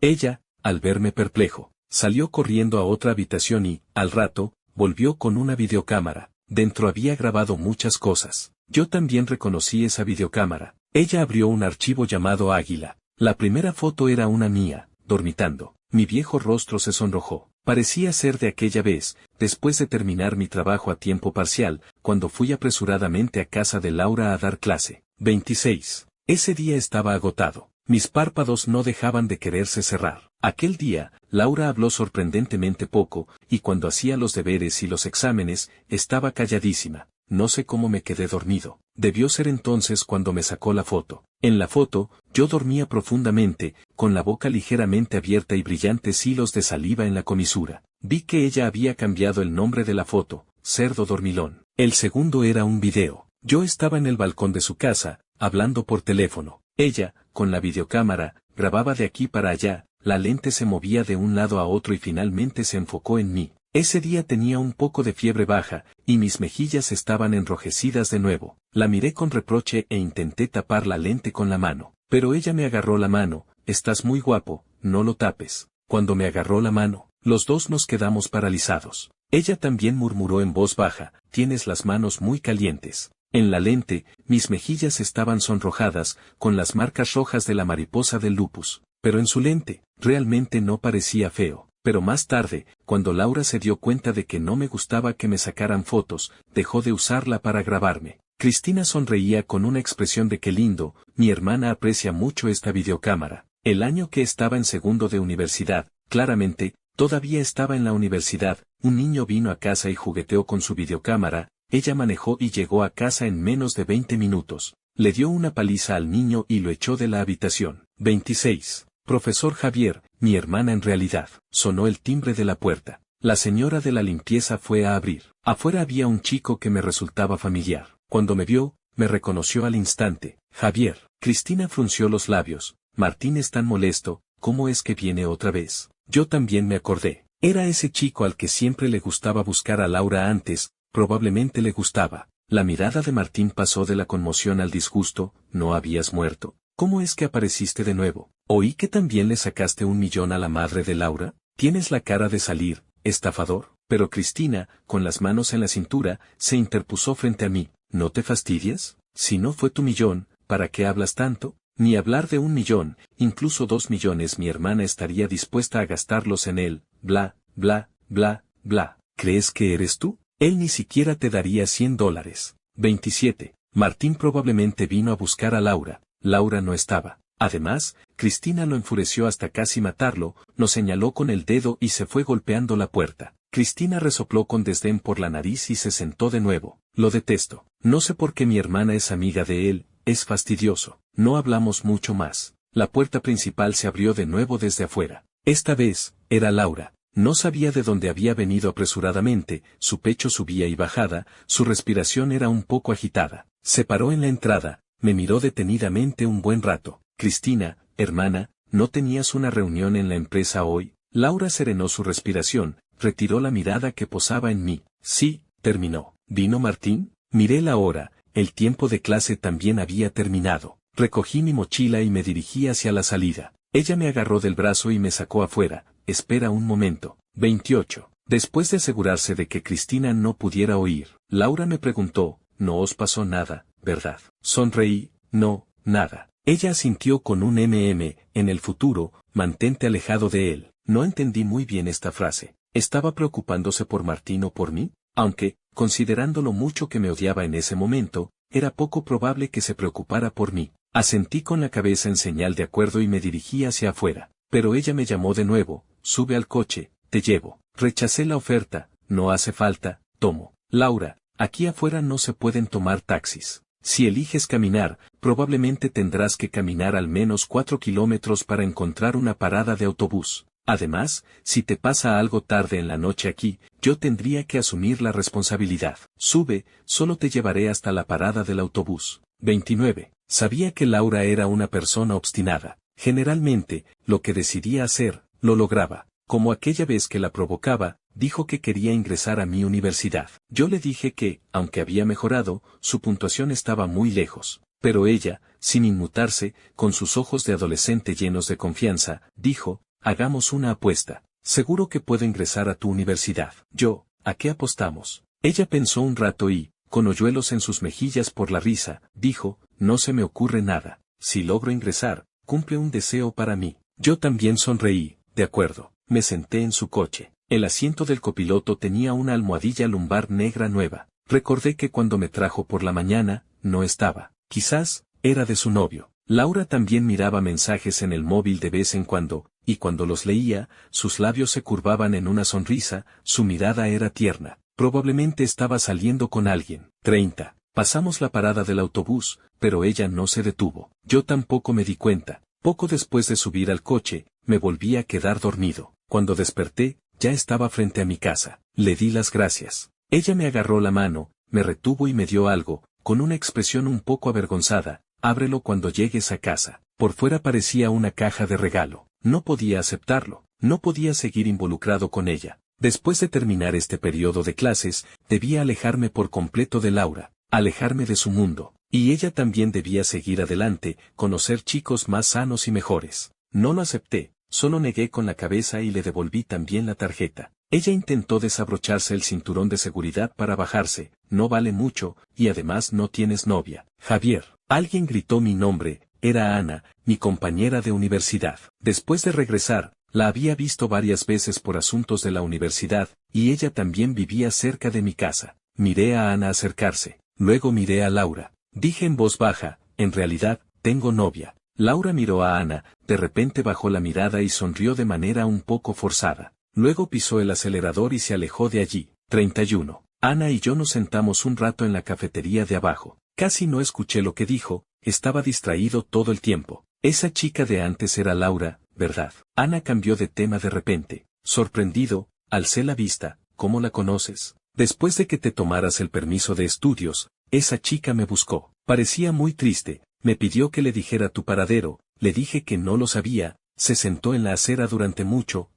Ella, al verme perplejo, salió corriendo a otra habitación y, al rato, volvió con una videocámara. Dentro había grabado muchas cosas. Yo también reconocí esa videocámara. Ella abrió un archivo llamado Águila. La primera foto era una mía, dormitando. Mi viejo rostro se sonrojó. Parecía ser de aquella vez, después de terminar mi trabajo a tiempo parcial, cuando fui apresuradamente a casa de Laura a dar clase. 26. Ese día estaba agotado. Mis párpados no dejaban de quererse cerrar. Aquel día, Laura habló sorprendentemente poco, y cuando hacía los deberes y los exámenes, estaba calladísima. No sé cómo me quedé dormido. Debió ser entonces cuando me sacó la foto. En la foto, yo dormía profundamente, con la boca ligeramente abierta y brillantes hilos de saliva en la comisura. Vi que ella había cambiado el nombre de la foto, Cerdo Dormilón. El segundo era un video. Yo estaba en el balcón de su casa, hablando por teléfono. Ella, con la videocámara, grababa de aquí para allá, la lente se movía de un lado a otro y finalmente se enfocó en mí. Ese día tenía un poco de fiebre baja, y mis mejillas estaban enrojecidas de nuevo. La miré con reproche e intenté tapar la lente con la mano. Pero ella me agarró la mano. Estás muy guapo, no lo tapes. Cuando me agarró la mano, los dos nos quedamos paralizados. Ella también murmuró en voz baja, tienes las manos muy calientes. En la lente, mis mejillas estaban sonrojadas, con las marcas rojas de la mariposa del lupus. Pero en su lente, realmente no parecía feo. Pero más tarde, cuando Laura se dio cuenta de que no me gustaba que me sacaran fotos, dejó de usarla para grabarme. Cristina sonreía con una expresión de qué lindo, mi hermana aprecia mucho esta videocámara. El año que estaba en segundo de universidad, claramente, todavía estaba en la universidad, un niño vino a casa y jugueteó con su videocámara. Ella manejó y llegó a casa en menos de 20 minutos. Le dio una paliza al niño y lo echó de la habitación. 26. Profesor Javier, mi hermana en realidad. Sonó el timbre de la puerta. La señora de la limpieza fue a abrir. Afuera había un chico que me resultaba familiar. Cuando me vio, me reconoció al instante. Javier. Cristina frunció los labios. Martín es tan molesto, ¿cómo es que viene otra vez? Yo también me acordé. Era ese chico al que siempre le gustaba buscar a Laura antes. Probablemente le gustaba. La mirada de Martín pasó de la conmoción al disgusto. ¿No habías muerto? ¿Cómo es que apareciste de nuevo? Oí que también le sacaste 1 millón a la madre de Laura. Tienes la cara de salir, estafador. Pero Cristina, con las manos en la cintura, se interpuso frente a mí. ¿No te fastidias? Si no fue tu millón, ¿para qué hablas tanto? Ni hablar de 1 millón, incluso 2 millones mi hermana estaría dispuesta a gastarlos en él. Bla, bla, bla, bla. ¿Crees que eres tú? Él ni siquiera te daría $100. 27. Martín probablemente vino a buscar a Laura. Laura no estaba. Además, Cristina lo enfureció hasta casi matarlo, nos señaló con el dedo y se fue golpeando la puerta. Cristina resopló con desdén por la nariz y se sentó de nuevo. Lo detesto. No sé por qué mi hermana es amiga de él, es fastidioso. No hablamos mucho más. La puerta principal se abrió de nuevo desde afuera. Esta vez, era Laura. No sabía de dónde había venido apresuradamente, su pecho subía y bajaba, su respiración era un poco agitada. Se paró en la entrada, me miró detenidamente un buen rato. Cristina, hermana, ¿no tenías una reunión en la empresa hoy? Laura serenó su respiración, retiró la mirada que posaba en mí. Sí, terminó. ¿Vino Martín? Miré la hora, el tiempo de clase también había terminado. Recogí mi mochila y me dirigí hacia la salida. Ella me agarró del brazo y me sacó afuera. Espera un momento. 28. Después de asegurarse de que Cristina no pudiera oír, Laura me preguntó, ¿no os pasó nada, verdad? Sonreí, no, nada. Ella asintió con un en el futuro, mantente alejado de él. No entendí muy bien esta frase. ¿Estaba preocupándose por Martín o por mí? Aunque, considerando lo mucho que me odiaba en ese momento, era poco probable que se preocupara por mí. Asentí con la cabeza en señal de acuerdo y me dirigí hacia afuera. Pero ella me llamó de nuevo, sube al coche, te llevo. Rechacé la oferta, no hace falta, tomo. Laura, aquí afuera no se pueden tomar taxis. Si eliges caminar, probablemente tendrás que caminar al menos 4 kilómetros para encontrar una parada de autobús. Además, si te pasa algo tarde en la noche aquí, yo tendría que asumir la responsabilidad. Sube, solo te llevaré hasta la parada del autobús. 29. Sabía que Laura era una persona obstinada. Generalmente, lo que decidía hacer, lo lograba. Como aquella vez que la provocaba, dijo que quería ingresar a mi universidad. Yo le dije que, aunque había mejorado, su puntuación estaba muy lejos. Pero ella, sin inmutarse, con sus ojos de adolescente llenos de confianza, dijo, hagamos una apuesta. Seguro que puedo ingresar a tu universidad. Yo, ¿a qué apostamos? Ella pensó un rato y, con hoyuelos en sus mejillas por la risa, dijo, no se me ocurre nada. Si logro ingresar, cumple un deseo para mí. Yo también sonreí, de acuerdo. Me senté en su coche. El asiento del copiloto tenía una almohadilla lumbar negra nueva. Recordé que cuando me trajo por la mañana, no estaba. Quizás, era de su novio. Laura también miraba mensajes en el móvil de vez en cuando, y cuando los leía, sus labios se curvaban en una sonrisa, su mirada era tierna. Probablemente estaba saliendo con alguien. 30. Pasamos la parada del autobús, pero ella no se detuvo. Yo tampoco me di cuenta. Poco después de subir al coche, me volví a quedar dormido. Cuando desperté, ya estaba frente a mi casa. Le di las gracias. Ella me agarró la mano, me retuvo y me dio algo, con una expresión un poco avergonzada. Ábrelo cuando llegues a casa. Por fuera parecía una caja de regalo. No podía aceptarlo. No podía seguir involucrado con ella. Después de terminar este periodo de clases, debía alejarme por completo de Laura, alejarme de su mundo. Y ella también debía seguir adelante, conocer chicos más sanos y mejores. No lo acepté, solo negué con la cabeza y le devolví también la tarjeta. Ella intentó desabrocharse el cinturón de seguridad para bajarse. No vale mucho, y además no tienes novia. Javier. Alguien gritó mi nombre, era Ana, mi compañera de universidad. Después de regresar, la había visto varias veces por asuntos de la universidad, y ella también vivía cerca de mi casa. Miré a Ana acercarse, luego miré a Laura. Dije en voz baja, en realidad, tengo novia. Laura miró a Ana, de repente bajó la mirada y sonrió de manera un poco forzada. Luego pisó el acelerador y se alejó de allí. 31. Ana y yo nos sentamos un rato en la cafetería de abajo. Casi no escuché lo que dijo, estaba distraído todo el tiempo. Esa chica de antes era Laura, ¿verdad? Ana cambió de tema de repente. Sorprendido, alcé la vista. ¿Cómo la conoces? Después de que te tomaras el permiso de estudios, esa chica me buscó. Parecía muy triste, me pidió que le dijera tu paradero, le dije que no lo sabía, se sentó en la acera durante mucho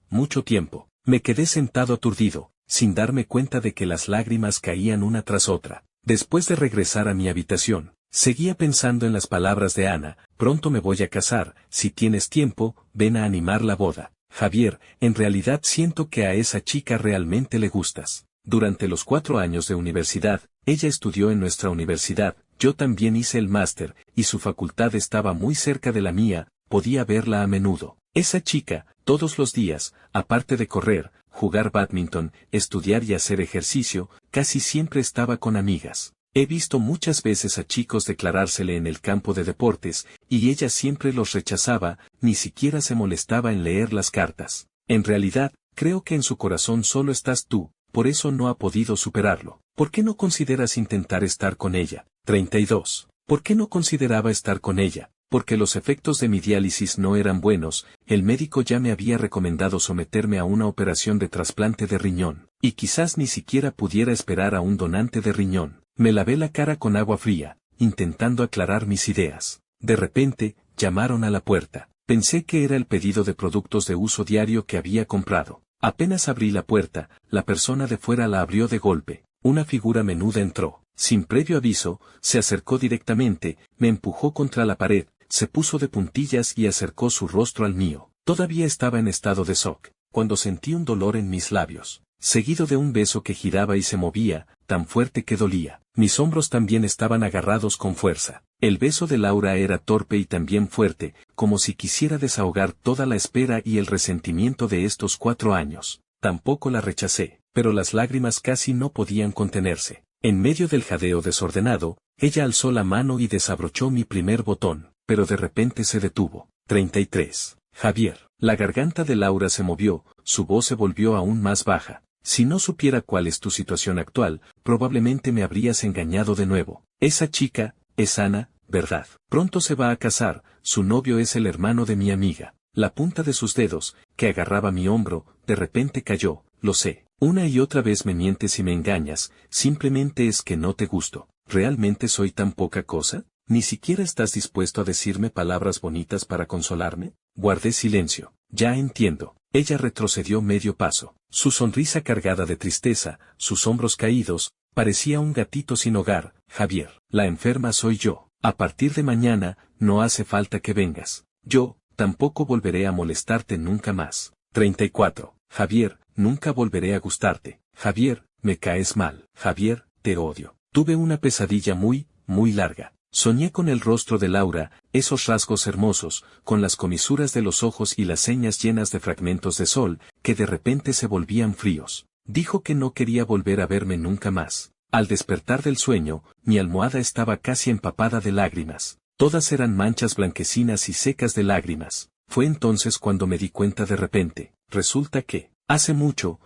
tiempo. Me quedé sentado aturdido, sin darme cuenta de que las lágrimas caían una tras otra. Después de regresar a mi habitación, seguía pensando en las palabras de Ana, pronto me voy a casar, si tienes tiempo, ven a animar la boda. Javier, en realidad siento que a esa chica realmente le gustas. Durante los 4 años de universidad, ella estudió en nuestra universidad, yo también hice el máster, y su facultad estaba muy cerca de la mía, podía verla a menudo. Esa chica, todos los días, aparte de correr, jugar bádminton, estudiar y hacer ejercicio, casi siempre estaba con amigas. He visto muchas veces a chicos declarársele en el campo de deportes, y ella siempre los rechazaba, ni siquiera se molestaba en leer las cartas. En realidad, creo que en su corazón solo estás tú, por eso no ha podido superarlo. ¿Por qué no consideras intentar estar con ella? 32. ¿Por qué no consideraba estar con ella? Porque los efectos de mi diálisis no eran buenos, el médico ya me había recomendado someterme a una operación de trasplante de riñón, y quizás ni siquiera pudiera esperar a un donante de riñón. Me lavé la cara con agua fría, intentando aclarar mis ideas. De repente, llamaron a la puerta. Pensé que era el pedido de productos de uso diario que había comprado. Apenas abrí la puerta, la persona de fuera la abrió de golpe. Una figura menuda entró. Sin previo aviso, se acercó directamente, me empujó contra la pared, se puso de puntillas y acercó su rostro al mío. Todavía estaba en estado de shock, cuando sentí un dolor en mis labios, seguido de un beso que giraba y se movía, tan fuerte que dolía. Mis hombros también estaban agarrados con fuerza. El beso de Laura era torpe y también fuerte, como si quisiera desahogar toda la espera y el resentimiento de estos 4 años. Tampoco la rechacé, pero las lágrimas casi no podían contenerse. En medio del jadeo desordenado, ella alzó la mano y desabrochó mi primer botón, pero de repente se detuvo. 33. Javier. La garganta de Laura se movió, su voz se volvió aún más baja. Si no supiera cuál es tu situación actual, probablemente me habrías engañado de nuevo. Esa chica, es Ana, ¿verdad? Pronto se va a casar, su novio es el hermano de mi amiga. La punta de sus dedos, que agarraba mi hombro, de repente cayó. Lo sé. Una y otra vez me mientes y me engañas, simplemente es que no te gusto. ¿Realmente soy tan poca cosa? ¿Ni siquiera estás dispuesto a decirme palabras bonitas para consolarme? Guardé silencio. Ya entiendo. Ella retrocedió medio paso. Su sonrisa cargada de tristeza, sus hombros caídos, parecía un gatito sin hogar. Javier, la enferma soy yo. A partir de mañana, no hace falta que vengas. Yo, tampoco volveré a molestarte nunca más. 34. Javier, nunca volveré a gustarte. Javier, me caes mal. Javier, te odio. Tuve una pesadilla muy larga. Soñé con el rostro de Laura, esos rasgos hermosos, con las comisuras de los ojos y las ceñas llenas de fragmentos de sol, que de repente se volvían fríos. Dijo que no quería volver a verme nunca más. Al despertar del sueño, mi almohada estaba casi empapada de lágrimas. Todas eran manchas blanquecinas y secas de lágrimas. Fue entonces cuando me di cuenta de repente. Resulta que, hace mucho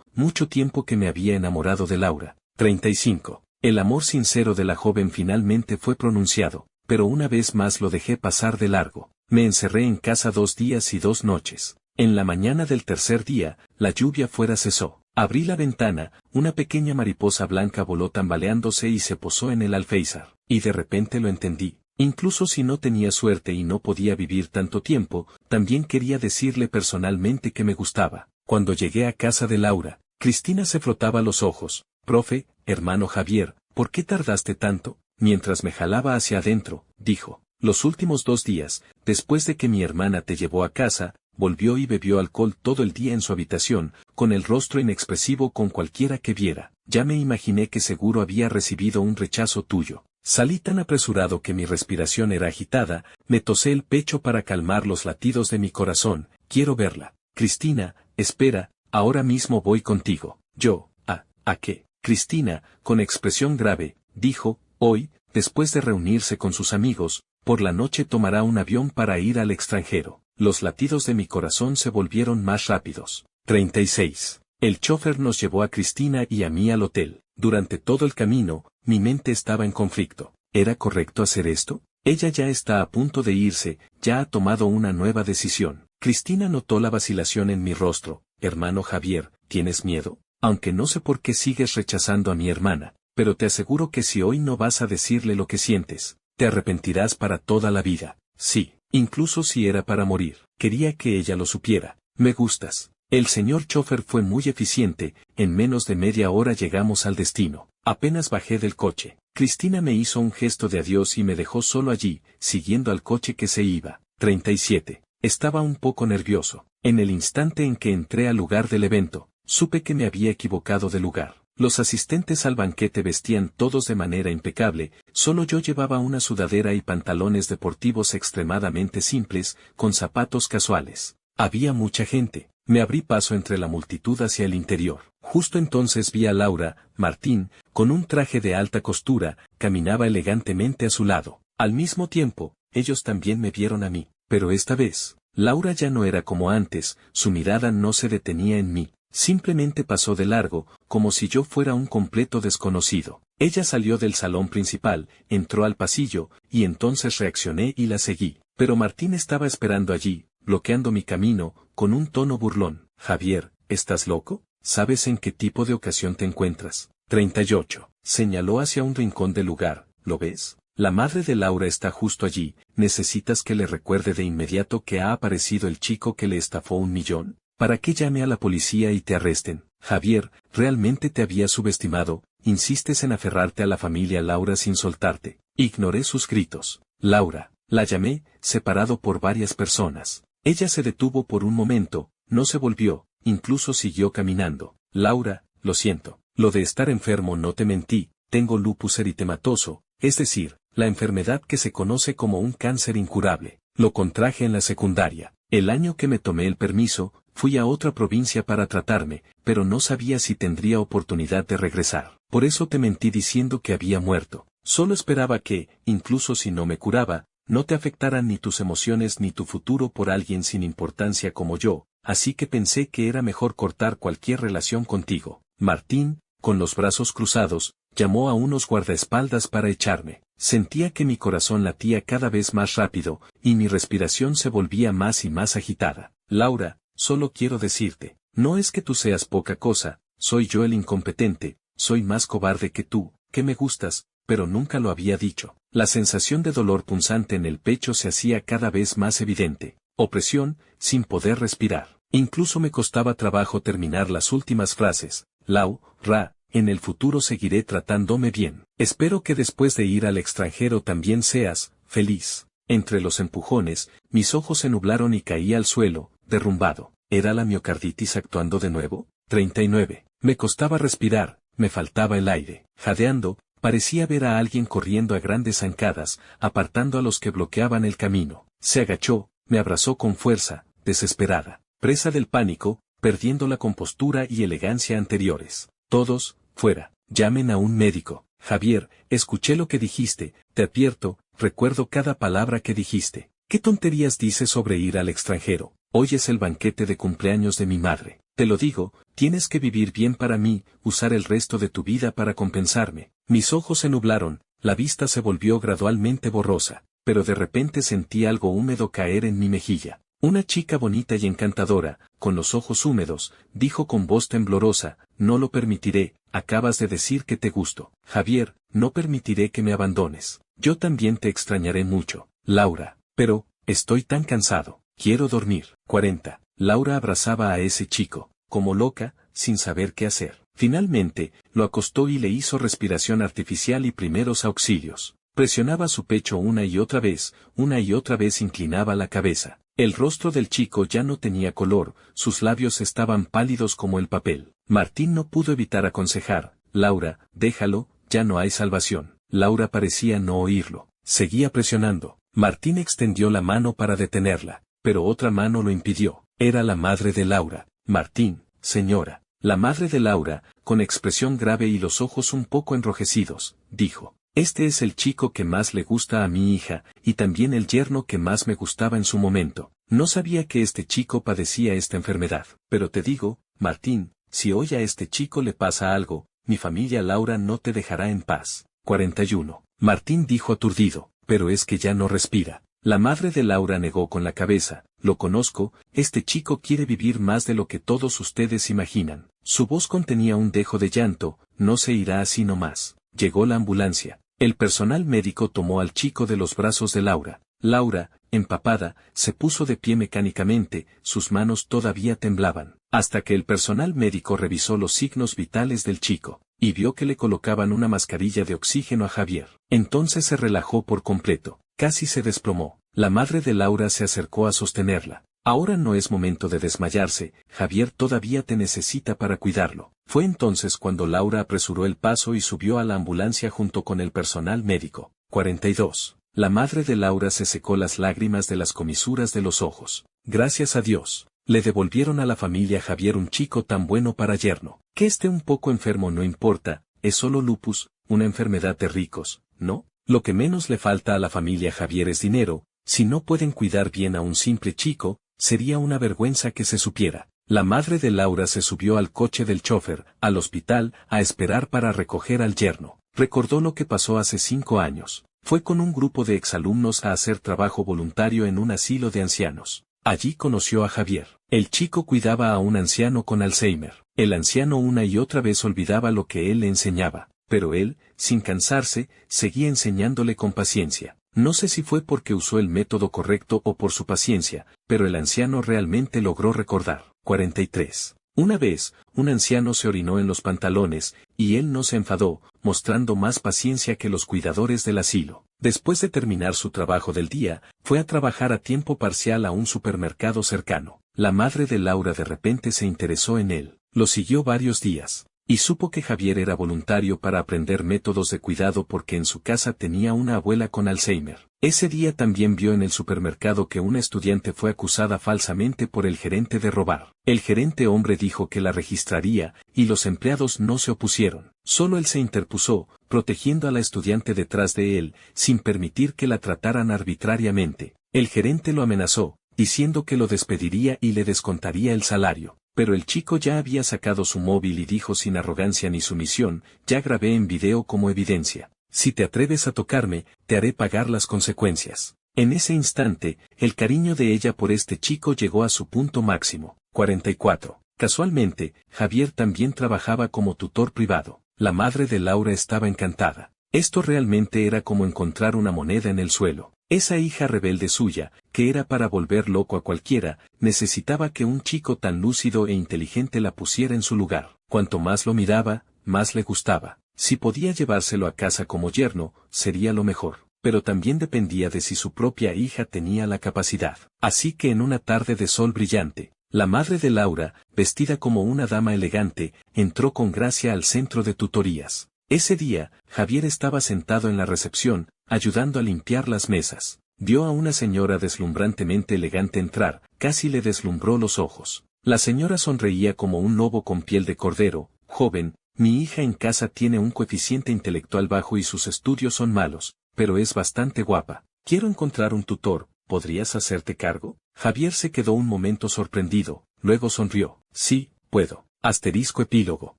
tiempo que me había enamorado de Laura. 35. El amor sincero de la joven finalmente fue pronunciado, pero una vez más lo dejé pasar de largo. Me encerré en casa 2 días y 2 noches. En la mañana del tercer día, la lluvia fuera cesó. Abrí la ventana, una pequeña mariposa blanca voló tambaleándose y se posó en el alféizar. Y de repente lo entendí. Incluso si no tenía suerte y no podía vivir tanto tiempo, también quería decirle personalmente que me gustaba. Cuando llegué a casa de Laura, Cristina se frotaba los ojos. Profe, hermano Javier, ¿por qué tardaste tanto? Mientras me jalaba hacia adentro, dijo. Los últimos 2 días, después de que mi hermana te llevó a casa, volvió y bebió alcohol todo el día en su habitación, con el rostro inexpresivo con cualquiera que viera. Ya me imaginé que seguro había recibido un rechazo tuyo. Salí tan apresurado que mi respiración era agitada, me tosé el pecho para calmar los latidos de mi corazón. Quiero verla. Cristina, espera, ahora mismo voy contigo. Yo, ¿a qué? Cristina, con expresión grave, dijo, hoy, después de reunirse con sus amigos, por la noche tomará un avión para ir al extranjero. Los latidos de mi corazón se volvieron más rápidos. 36. El chofer nos llevó a Cristina y a mí al hotel. Durante todo el camino, mi mente estaba en conflicto. ¿Era correcto hacer esto? Ella ya está a punto de irse, ya ha tomado una nueva decisión. Cristina notó la vacilación en mi rostro. Hermano Javier, ¿tienes miedo? Aunque no sé por qué sigues rechazando a mi hermana, pero te aseguro que si hoy no vas a decirle lo que sientes, te arrepentirás para toda la vida. Sí, incluso si era para morir. Quería que ella lo supiera. Me gustas. El señor chofer fue muy eficiente, en menos de media hora llegamos al destino. Apenas bajé del coche, Cristina me hizo un gesto de adiós y me dejó solo allí, siguiendo al coche que se iba. 37. Estaba un poco nervioso. En el instante en que entré al lugar del evento, supe que me había equivocado de lugar. Los asistentes al banquete vestían todos de manera impecable, solo yo llevaba una sudadera y pantalones deportivos extremadamente simples, con zapatos casuales. Había mucha gente. Me abrí paso entre la multitud hacia el interior. Justo entonces vi a Laura, Martín, con un traje de alta costura, caminaba elegantemente a su lado. Al mismo tiempo, ellos también me vieron a mí, pero esta vez, Laura ya no era como antes, su mirada no se detenía en mí. Simplemente pasó de largo, como si yo fuera un completo desconocido. Ella salió del salón principal, entró al pasillo, y entonces reaccioné y la seguí. Pero Martín estaba esperando allí, bloqueando mi camino, con un tono burlón. Javier, ¿estás loco? ¿Sabes en qué tipo de ocasión te encuentras? 38. Señaló hacia un rincón del lugar. ¿Lo ves? La madre de Laura está justo allí. ¿Necesitas que le recuerde de inmediato que ha aparecido el chico que le estafó 1 millón? ¿Para qué llame a la policía y te arresten? Javier, realmente te había subestimado, insistes en aferrarte a la familia Laura sin soltarte. Ignoré sus gritos. Laura, la llamé, separado por varias personas. Ella se detuvo por un momento, no se volvió, incluso siguió caminando. Laura, lo siento, lo de estar enfermo no te mentí, tengo lupus eritematoso, es decir, la enfermedad que se conoce como un cáncer incurable. Lo contraje en la secundaria. El año que me tomé el permiso, fui a otra provincia para tratarme, pero no sabía si tendría oportunidad de regresar. Por eso te mentí diciendo que había muerto. Solo esperaba que, incluso si no me curaba, no te afectaran ni tus emociones ni tu futuro por alguien sin importancia como yo, así que pensé que era mejor cortar cualquier relación contigo. Martín, con los brazos cruzados, llamó a unos guardaespaldas para echarme. Sentía que mi corazón latía cada vez más rápido, y mi respiración se volvía más y más agitada. Laura, solo quiero decirte, no es que tú seas poca cosa, soy yo el incompetente, soy más cobarde que tú, que me gustas, pero nunca lo había dicho. La sensación de dolor punzante en el pecho se hacía cada vez más evidente. Opresión, sin poder respirar. Incluso me costaba trabajo terminar las últimas frases. Laura, en el futuro seguiré tratándome bien. Espero que después de ir al extranjero también seas feliz. Entre los empujones, mis ojos se nublaron y caí al suelo, derrumbado. ¿Era la miocarditis actuando de nuevo? 39. Me costaba respirar, me faltaba el aire. Jadeando, parecía ver a alguien corriendo a grandes zancadas, apartando a los que bloqueaban el camino. Se agachó, me abrazó con fuerza, desesperada. Presa del pánico, perdiendo la compostura y elegancia anteriores. Todos, fuera, llamen a un médico. Javier, escuché lo que dijiste, te advierto, recuerdo cada palabra que dijiste. ¿Qué tonterías dices sobre ir al extranjero? Hoy es el banquete de cumpleaños de mi madre. Te lo digo, tienes que vivir bien para mí, usar el resto de tu vida para compensarme. Mis ojos se nublaron, la vista se volvió gradualmente borrosa, pero de repente sentí algo húmedo caer en mi mejilla. Una chica bonita y encantadora, con los ojos húmedos, dijo con voz temblorosa, no lo permitiré, acabas de decir que te gusto. Javier, no permitiré que me abandones. Yo también te extrañaré mucho, Laura, pero, estoy tan cansado, quiero dormir. 40. Laura abrazaba a ese chico, como loca, sin saber qué hacer. Finalmente, lo acostó y le hizo respiración artificial y primeros auxilios. Presionaba su pecho una y otra vez inclinaba la cabeza. El rostro del chico ya no tenía color, sus labios estaban pálidos como el papel. Martín no pudo evitar aconsejar, Laura, déjalo, ya no hay salvación. Laura parecía no oírlo. Seguía presionando. Martín extendió la mano para detenerla, pero otra mano lo impidió. Era la madre de Laura. Martín, señora. La madre de Laura, con expresión grave y los ojos un poco enrojecidos, dijo. Este es el chico que más le gusta a mi hija, y también el yerno que más me gustaba en su momento. No sabía que este chico padecía esta enfermedad. Pero te digo, Martín, si hoy a este chico le pasa algo, mi familia Laura no te dejará en paz. 41. Martín dijo aturdido, pero es que ya no respira. La madre de Laura negó con la cabeza, lo conozco, este chico quiere vivir más de lo que todos ustedes imaginan. Su voz contenía un dejo de llanto, no se irá así nomás. Llegó la ambulancia. El personal médico tomó al chico de los brazos de Laura. Laura, empapada, se puso de pie mecánicamente, sus manos todavía temblaban, hasta que el personal médico revisó los signos vitales del chico, y vio que le colocaban una mascarilla de oxígeno a Javier. Entonces se relajó por completo, casi se desplomó. La madre de Laura se acercó a sostenerla. Ahora no es momento de desmayarse, Javier todavía te necesita para cuidarlo. Fue entonces cuando Laura apresuró el paso y subió a la ambulancia junto con el personal médico. 42. La madre de Laura se secó las lágrimas de las comisuras de los ojos. Gracias a Dios, le devolvieron a la familia Javier un chico tan bueno para yerno. Que esté un poco enfermo no importa, es solo lupus, una enfermedad de ricos, ¿no? Lo que menos le falta a la familia Javier es dinero, si no pueden cuidar bien a un simple chico, sería una vergüenza que se supiera. La madre de Laura se subió al coche del chofer, al hospital, a esperar para recoger al yerno. Recordó lo que pasó hace 5 años. Fue con un grupo de exalumnos a hacer trabajo voluntario en un asilo de ancianos. Allí conoció a Javier. El chico cuidaba a un anciano con Alzheimer. El anciano una y otra vez olvidaba lo que él le enseñaba, pero él, sin cansarse, seguía enseñándole con paciencia. No sé si fue porque usó el método correcto o por su paciencia, pero el anciano realmente logró recordar. 43. Una vez, un anciano se orinó en los pantalones, y él no se enfadó, mostrando más paciencia que los cuidadores del asilo. Después de terminar su trabajo del día, fue a trabajar a tiempo parcial a un supermercado cercano. La madre de Laura de repente se interesó en él. Lo siguió varios días. Y supo que Javier era voluntario para aprender métodos de cuidado porque en su casa tenía una abuela con Alzheimer. Ese día también vio en el supermercado que una estudiante fue acusada falsamente por el gerente de robar. El gerente hombre dijo que la registraría, y los empleados no se opusieron. Solo él se interpuso, protegiendo a la estudiante detrás de él, sin permitir que la trataran arbitrariamente. El gerente lo amenazó, diciendo que lo despediría y le descontaría el salario. Pero el chico ya había sacado su móvil y dijo sin arrogancia ni sumisión, ya grabé en video como evidencia. Si te atreves a tocarme, te haré pagar las consecuencias. En ese instante, el cariño de ella por este chico llegó a su punto máximo. 44. Casualmente, Javier también trabajaba como tutor privado. La madre de Laura estaba encantada. Esto realmente era como encontrar una moneda en el suelo. Esa hija rebelde suya, que era para volver loco a cualquiera, necesitaba que un chico tan lúcido e inteligente la pusiera en su lugar. Cuanto más lo miraba, más le gustaba. Si podía llevárselo a casa como yerno, sería lo mejor. Pero también dependía de si su propia hija tenía la capacidad. Así que en una tarde de sol brillante, la madre de Laura, vestida como una dama elegante, entró con gracia al centro de tutorías. Ese día, Javier estaba sentado en la recepción, ayudando a limpiar las mesas. Vio a una señora deslumbrantemente elegante entrar, casi le deslumbró los ojos. La señora sonreía como un lobo con piel de cordero. Joven, mi hija en casa tiene un coeficiente intelectual bajo y sus estudios son malos, pero es bastante guapa. Quiero encontrar un tutor, ¿podrías hacerte cargo? Javier se quedó un momento sorprendido, luego sonrió. Sí, puedo. Epílogo.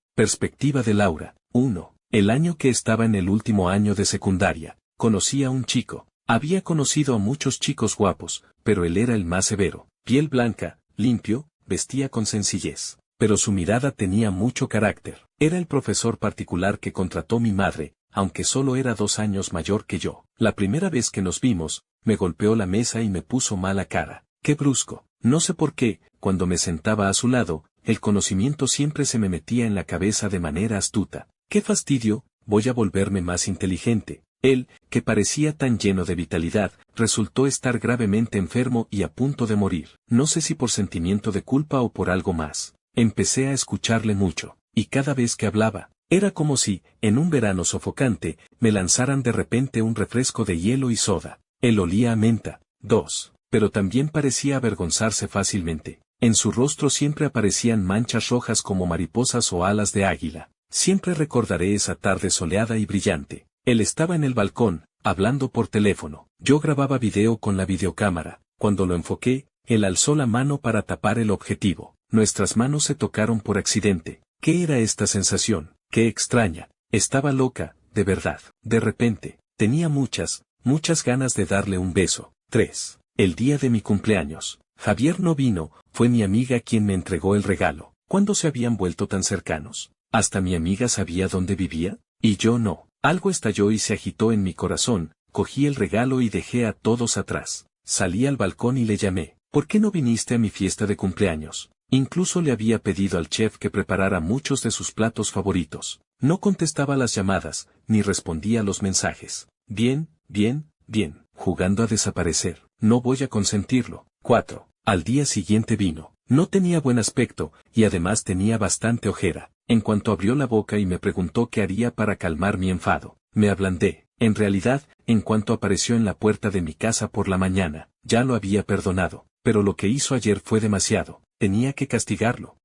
Perspectiva de Laura. 1. El año que estaba en el último año de secundaria, conocí a un chico. Había conocido a muchos chicos guapos, pero él era el más severo. Piel blanca, limpio, vestía con sencillez. Pero su mirada tenía mucho carácter. Era el profesor particular que contrató mi madre, aunque solo era 2 años mayor que yo. La primera vez que nos vimos, me golpeó la mesa y me puso mala cara. ¡Qué brusco! No sé por qué, cuando me sentaba a su lado, el conocimiento siempre se me metía en la cabeza de manera astuta. ¡Qué fastidio! Voy a volverme más inteligente. Él, que parecía tan lleno de vitalidad, resultó estar gravemente enfermo y a punto de morir. No sé si por sentimiento de culpa o por algo más. Empecé a escucharle mucho, y cada vez que hablaba, era como si, en un verano sofocante, me lanzaran de repente un refresco de hielo y soda. Él olía a menta. 2. Pero también parecía avergonzarse fácilmente. En su rostro siempre aparecían manchas rojas como mariposas o alas de águila. Siempre recordaré esa tarde soleada y brillante. Él estaba en el balcón, hablando por teléfono. Yo grababa video con la videocámara. Cuando lo enfoqué, él alzó la mano para tapar el objetivo. Nuestras manos se tocaron por accidente. ¿Qué era esta sensación? ¡Qué extraña! Estaba loca, de verdad. De repente, tenía muchas ganas de darle un beso. 3. El día de mi cumpleaños. Javier no vino, fue mi amiga quien me entregó el regalo. ¿Cuándo se habían vuelto tan cercanos? ¿Hasta mi amiga sabía dónde vivía? Y yo no. Algo estalló y se agitó en mi corazón, cogí el regalo y dejé a todos atrás. Salí al balcón y le llamé. ¿Por qué no viniste a mi fiesta de cumpleaños? Incluso le había pedido al chef que preparara muchos de sus platos favoritos. No contestaba las llamadas, ni respondía a los mensajes. Bien, jugando a desaparecer. No voy a consentirlo. 4. Al día siguiente vino. No tenía buen aspecto, y además tenía bastante ojera. En cuanto abrió la boca y me preguntó qué haría para calmar mi enfado, me ablandé. En realidad, en cuanto apareció en la puerta de mi casa por la mañana, ya lo había perdonado. Pero lo que hizo ayer fue demasiado. Tenía que castigarlo,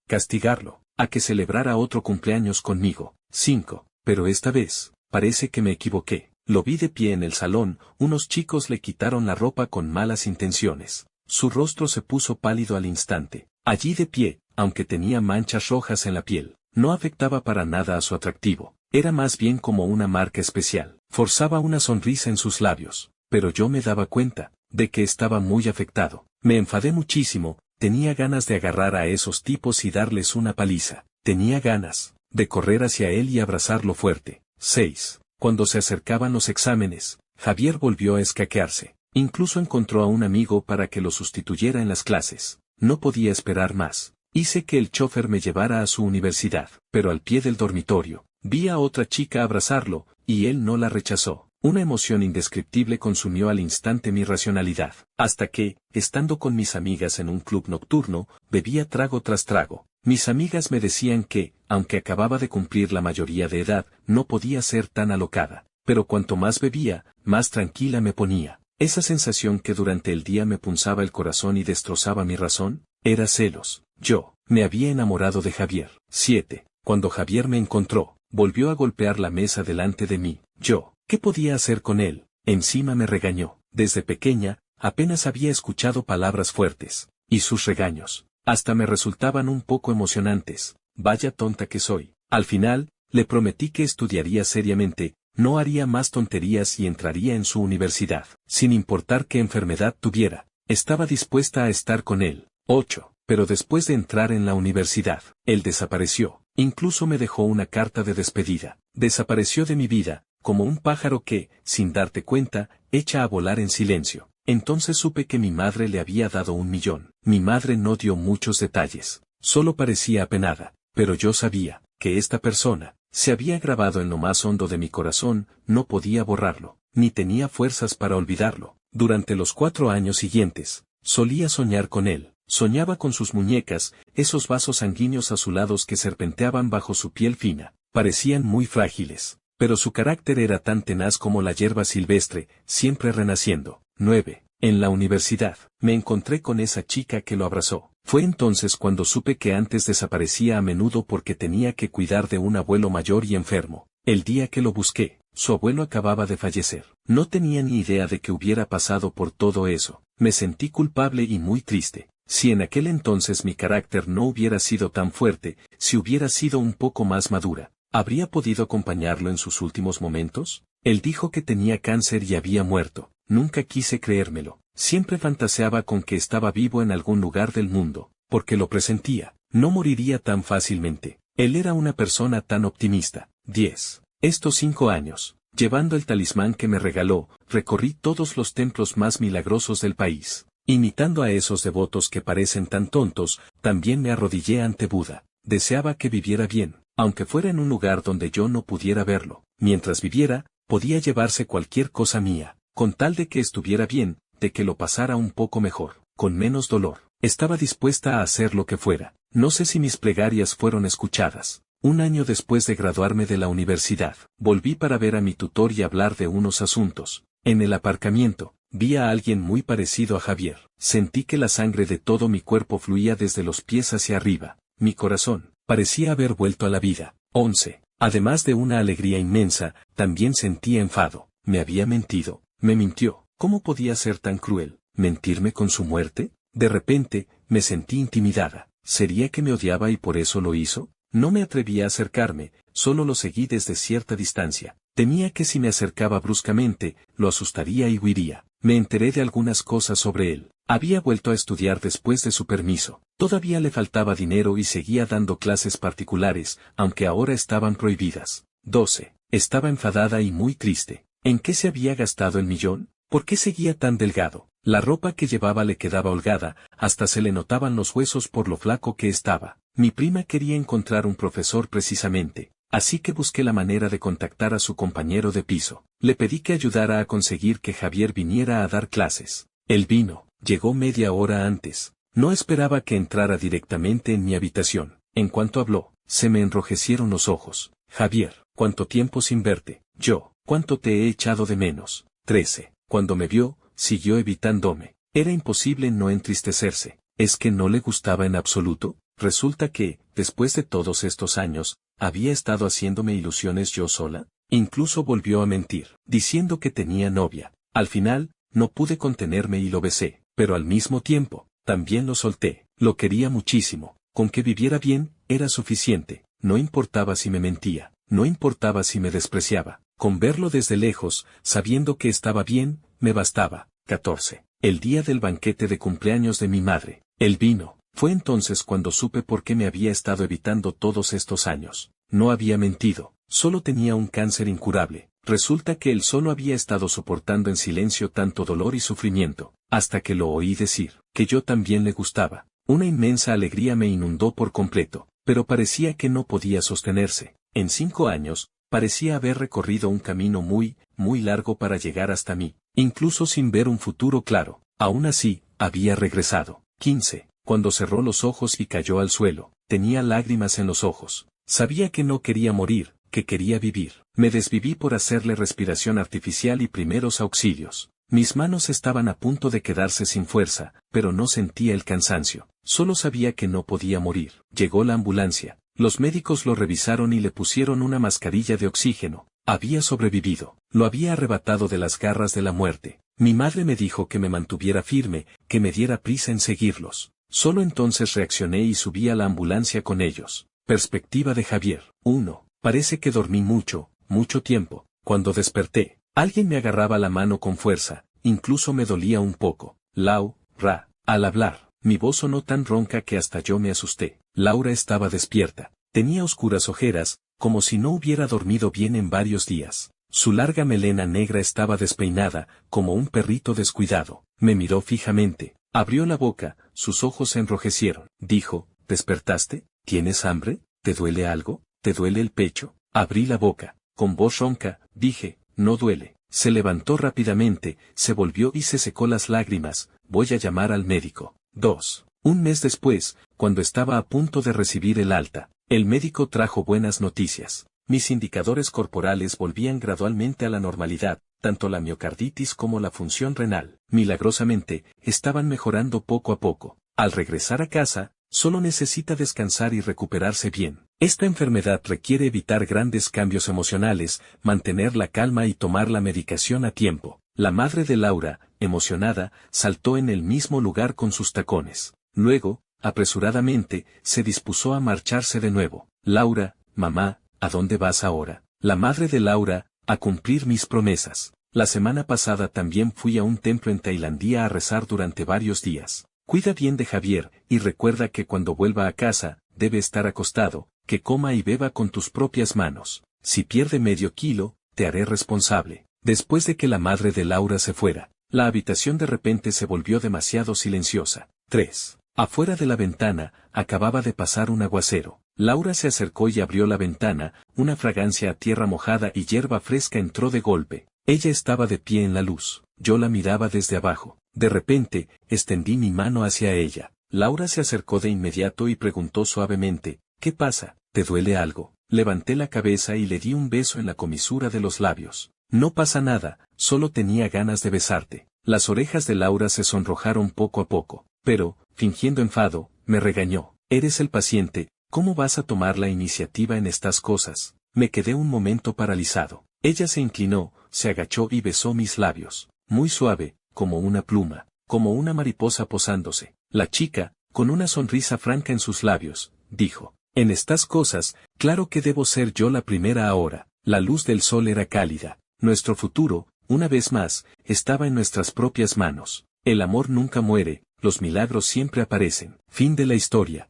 a que celebrara otro cumpleaños conmigo. 5. Pero esta vez, parece que me equivoqué. Lo vi de pie en el salón, unos chicos le quitaron la ropa con malas intenciones. Su rostro se puso pálido al instante. Allí de pie, aunque tenía manchas rojas en la piel, no afectaba para nada a su atractivo. Era más bien como una marca especial. Forzaba una sonrisa en sus labios, pero yo me daba cuenta de que estaba muy afectado. Me enfadé muchísimo. Tenía ganas de agarrar a esos tipos y darles una paliza. Tenía ganas de correr hacia él y abrazarlo fuerte. 6. Cuando se acercaban los exámenes, Javier volvió a escaquearse. Incluso encontró a un amigo para que lo sustituyera en las clases. No podía esperar más. Hice que el chofer me llevara a su universidad, pero al pie del dormitorio, vi a otra chica abrazarlo, y él no la rechazó. Una emoción indescriptible consumió al instante mi racionalidad, hasta que, estando con mis amigas en un club nocturno, bebía trago tras trago. Mis amigas me decían que, aunque acababa de cumplir la mayoría de edad, no podía ser tan alocada. Pero cuanto más bebía, más tranquila me ponía. Esa sensación que durante el día me punzaba el corazón y destrozaba mi razón, era celos. Yo, me había enamorado de Javier. 7. Cuando Javier me encontró, volvió a golpear la mesa delante de mí. Yo, ¿qué podía hacer con él? Encima me regañó. Desde pequeña, apenas había escuchado palabras fuertes, y sus regaños, hasta me resultaban un poco emocionantes. Vaya tonta que soy. Al final, le prometí que estudiaría seriamente, no haría más tonterías y entraría en su universidad, sin importar qué enfermedad tuviera. Estaba dispuesta a estar con él. 8. Pero después de entrar en la universidad, él desapareció. Incluso me dejó una carta de despedida. Desapareció de mi vida, como un pájaro que, sin darte cuenta, echa a volar en silencio. Entonces supe que mi madre le había dado 1.000.000. Mi madre no dio muchos detalles. Solo parecía apenada. Pero yo sabía que esta persona se había grabado en lo más hondo de mi corazón, no podía borrarlo, ni tenía fuerzas para olvidarlo. Durante los 4 años siguientes, solía soñar con él. Soñaba con sus muñecas, esos vasos sanguíneos azulados que serpenteaban bajo su piel fina. Parecían muy frágiles, pero su carácter era tan tenaz como la hierba silvestre, siempre renaciendo. 9. En la universidad, me encontré con esa chica que lo abrazó. Fue entonces cuando supe que antes desaparecía a menudo porque tenía que cuidar de un abuelo mayor y enfermo. El día que lo busqué, su abuelo acababa de fallecer. No tenía ni idea de que hubiera pasado por todo eso. Me sentí culpable y muy triste. Si en aquel entonces mi carácter no hubiera sido tan fuerte, si hubiera sido un poco más madura, ¿habría podido acompañarlo en sus últimos momentos? Él dijo que tenía cáncer y había muerto. Nunca quise creérmelo. Siempre fantaseaba con que estaba vivo en algún lugar del mundo, porque lo presentía. No moriría tan fácilmente. Él era una persona tan optimista. 10. Estos 5 años, llevando el talismán que me regaló, recorrí todos los templos más milagrosos del país. Imitando a esos devotos que parecen tan tontos, también me arrodillé ante Buda. Deseaba que viviera bien, aunque fuera en un lugar donde yo no pudiera verlo. Mientras viviera, podía llevarse cualquier cosa mía, con tal de que estuviera bien, de que lo pasara un poco mejor, con menos dolor. Estaba dispuesta a hacer lo que fuera. No sé si mis plegarias fueron escuchadas. 1 año después de graduarme de la universidad, volví para ver a mi tutor y hablar de unos asuntos. En el aparcamiento, vi a alguien muy parecido a Javier. Sentí que la sangre de todo mi cuerpo fluía desde los pies hacia arriba. Mi corazón parecía haber vuelto a la vida. 11. Además de una alegría inmensa, también sentí enfado. Me había mentido. Me mintió. ¿Cómo podía ser tan cruel? ¿Mentirme con su muerte? De repente, me sentí intimidada. ¿Sería que me odiaba y por eso lo hizo? No me atreví a acercarme, solo lo seguí desde cierta distancia. Temía que si me acercaba bruscamente, lo asustaría y huiría. Me enteré de algunas cosas sobre él. Había vuelto a estudiar después de su permiso. Todavía le faltaba dinero y seguía dando clases particulares, aunque ahora estaban prohibidas. 12. Estaba enfadada y muy triste. ¿En qué se había gastado el 1.000.000? ¿Por qué seguía tan delgado? La ropa que llevaba le quedaba holgada, hasta se le notaban los huesos por lo flaco que estaba. Mi prima quería encontrar un profesor precisamente, así que busqué la manera de contactar a su compañero de piso. Le pedí que ayudara a conseguir que Javier viniera a dar clases. Él vino, llegó media hora antes. No esperaba que entrara directamente en mi habitación. En cuanto habló, se me enrojecieron los ojos. Javier, ¿cuánto tiempo sin verte? Yo, ¿cuánto te he echado de menos? 13. Cuando me vio, siguió evitándome. Era imposible no entristecerse. ¿Es que no le gustaba en absoluto? Resulta que, después de todos estos años, había estado haciéndome ilusiones yo sola. Incluso volvió a mentir, diciendo que tenía novia. Al final, no pude contenerme y lo besé, pero al mismo tiempo, también lo solté. Lo quería muchísimo. Con que viviera bien, era suficiente. No importaba si me mentía, no importaba si me despreciaba. Con verlo desde lejos, sabiendo que estaba bien, me bastaba. 14. El día del banquete de cumpleaños de mi madre. Él vino. Fue entonces cuando supe por qué me había estado evitando todos estos años. No había mentido, solo tenía un cáncer incurable. Resulta que él solo había estado soportando en silencio tanto dolor y sufrimiento, hasta que lo oí decir, que yo también le gustaba. Una inmensa alegría me inundó por completo, pero parecía que no podía sostenerse. En 5 años, parecía haber recorrido un camino muy, muy largo para llegar hasta mí, incluso sin ver un futuro claro. Aún así, había regresado. 15. Cuando cerró los ojos y cayó al suelo, tenía lágrimas en los ojos. Sabía que no quería morir, que quería vivir. Me desviví por hacerle respiración artificial y primeros auxilios. Mis manos estaban a punto de quedarse sin fuerza, pero no sentía el cansancio. Solo sabía que no podía morir. Llegó la ambulancia. Los médicos lo revisaron y le pusieron una mascarilla de oxígeno. Había sobrevivido. Lo había arrebatado de las garras de la muerte. Mi madre me dijo que me mantuviera firme, que me diera prisa en seguirlos. Solo entonces reaccioné y subí a la ambulancia con ellos. Perspectiva de Javier. 1. Parece que dormí mucho, mucho tiempo. Cuando desperté, alguien me agarraba la mano con fuerza, incluso me dolía un poco. Laura, al hablar, mi voz sonó tan ronca que hasta yo me asusté. Laura estaba despierta. Tenía oscuras ojeras, como si no hubiera dormido bien en varios días. Su larga melena negra estaba despeinada, como un perrito descuidado. Me miró fijamente. Abrió la boca, sus ojos se enrojecieron. Dijo, ¿despertaste? ¿Tienes hambre? ¿Te duele algo? ¿Te duele el pecho? Abrí la boca. Con voz ronca, dije, no duele. Se levantó rápidamente, se volvió y se secó las lágrimas. Voy a llamar al médico. 2. Un mes después, cuando estaba a punto de recibir el alta, el médico trajo buenas noticias. Mis indicadores corporales volvían gradualmente a la normalidad, tanto la miocarditis como la función renal, milagrosamente, estaban mejorando poco a poco. Al regresar a casa, solo necesita descansar y recuperarse bien. Esta enfermedad requiere evitar grandes cambios emocionales, mantener la calma y tomar la medicación a tiempo. La madre de Laura, emocionada, saltó en el mismo lugar con sus tacones. Luego, apresuradamente, se dispuso a marcharse de nuevo. Laura, mamá, ¿a dónde vas ahora? La madre de Laura, a cumplir mis promesas. La semana pasada también fui a un templo en Tailandia a rezar durante varios días. Cuida bien de Javier, y recuerda que cuando vuelva a casa, debe estar acostado, que coma y beba con tus propias manos. Si pierde medio kilo, te haré responsable. Después de que la madre de Laura se fuera, la habitación de repente se volvió demasiado silenciosa. 3. Afuera de la ventana, acababa de pasar un aguacero. Laura se acercó y abrió la ventana, una fragancia a tierra mojada y hierba fresca entró de golpe. Ella estaba de pie en la luz. Yo la miraba desde abajo. De repente, extendí mi mano hacia ella. Laura se acercó de inmediato y preguntó suavemente, ¿qué pasa? ¿Te duele algo? Levanté la cabeza y le di un beso en la comisura de los labios. No pasa nada, solo tenía ganas de besarte. Las orejas de Laura se sonrojaron poco a poco, pero, fingiendo enfado, me regañó. Eres el paciente, ¿cómo vas a tomar la iniciativa en estas cosas? Me quedé un momento paralizado. Ella se inclinó, se agachó y besó mis labios. Muy suave, como una pluma, como una mariposa posándose. La chica, con una sonrisa franca en sus labios, dijo, en estas cosas, claro que debo ser yo la primera ahora. La luz del sol era cálida. Nuestro futuro, una vez más, estaba en nuestras propias manos. El amor nunca muere, los milagros siempre aparecen. Fin de la historia.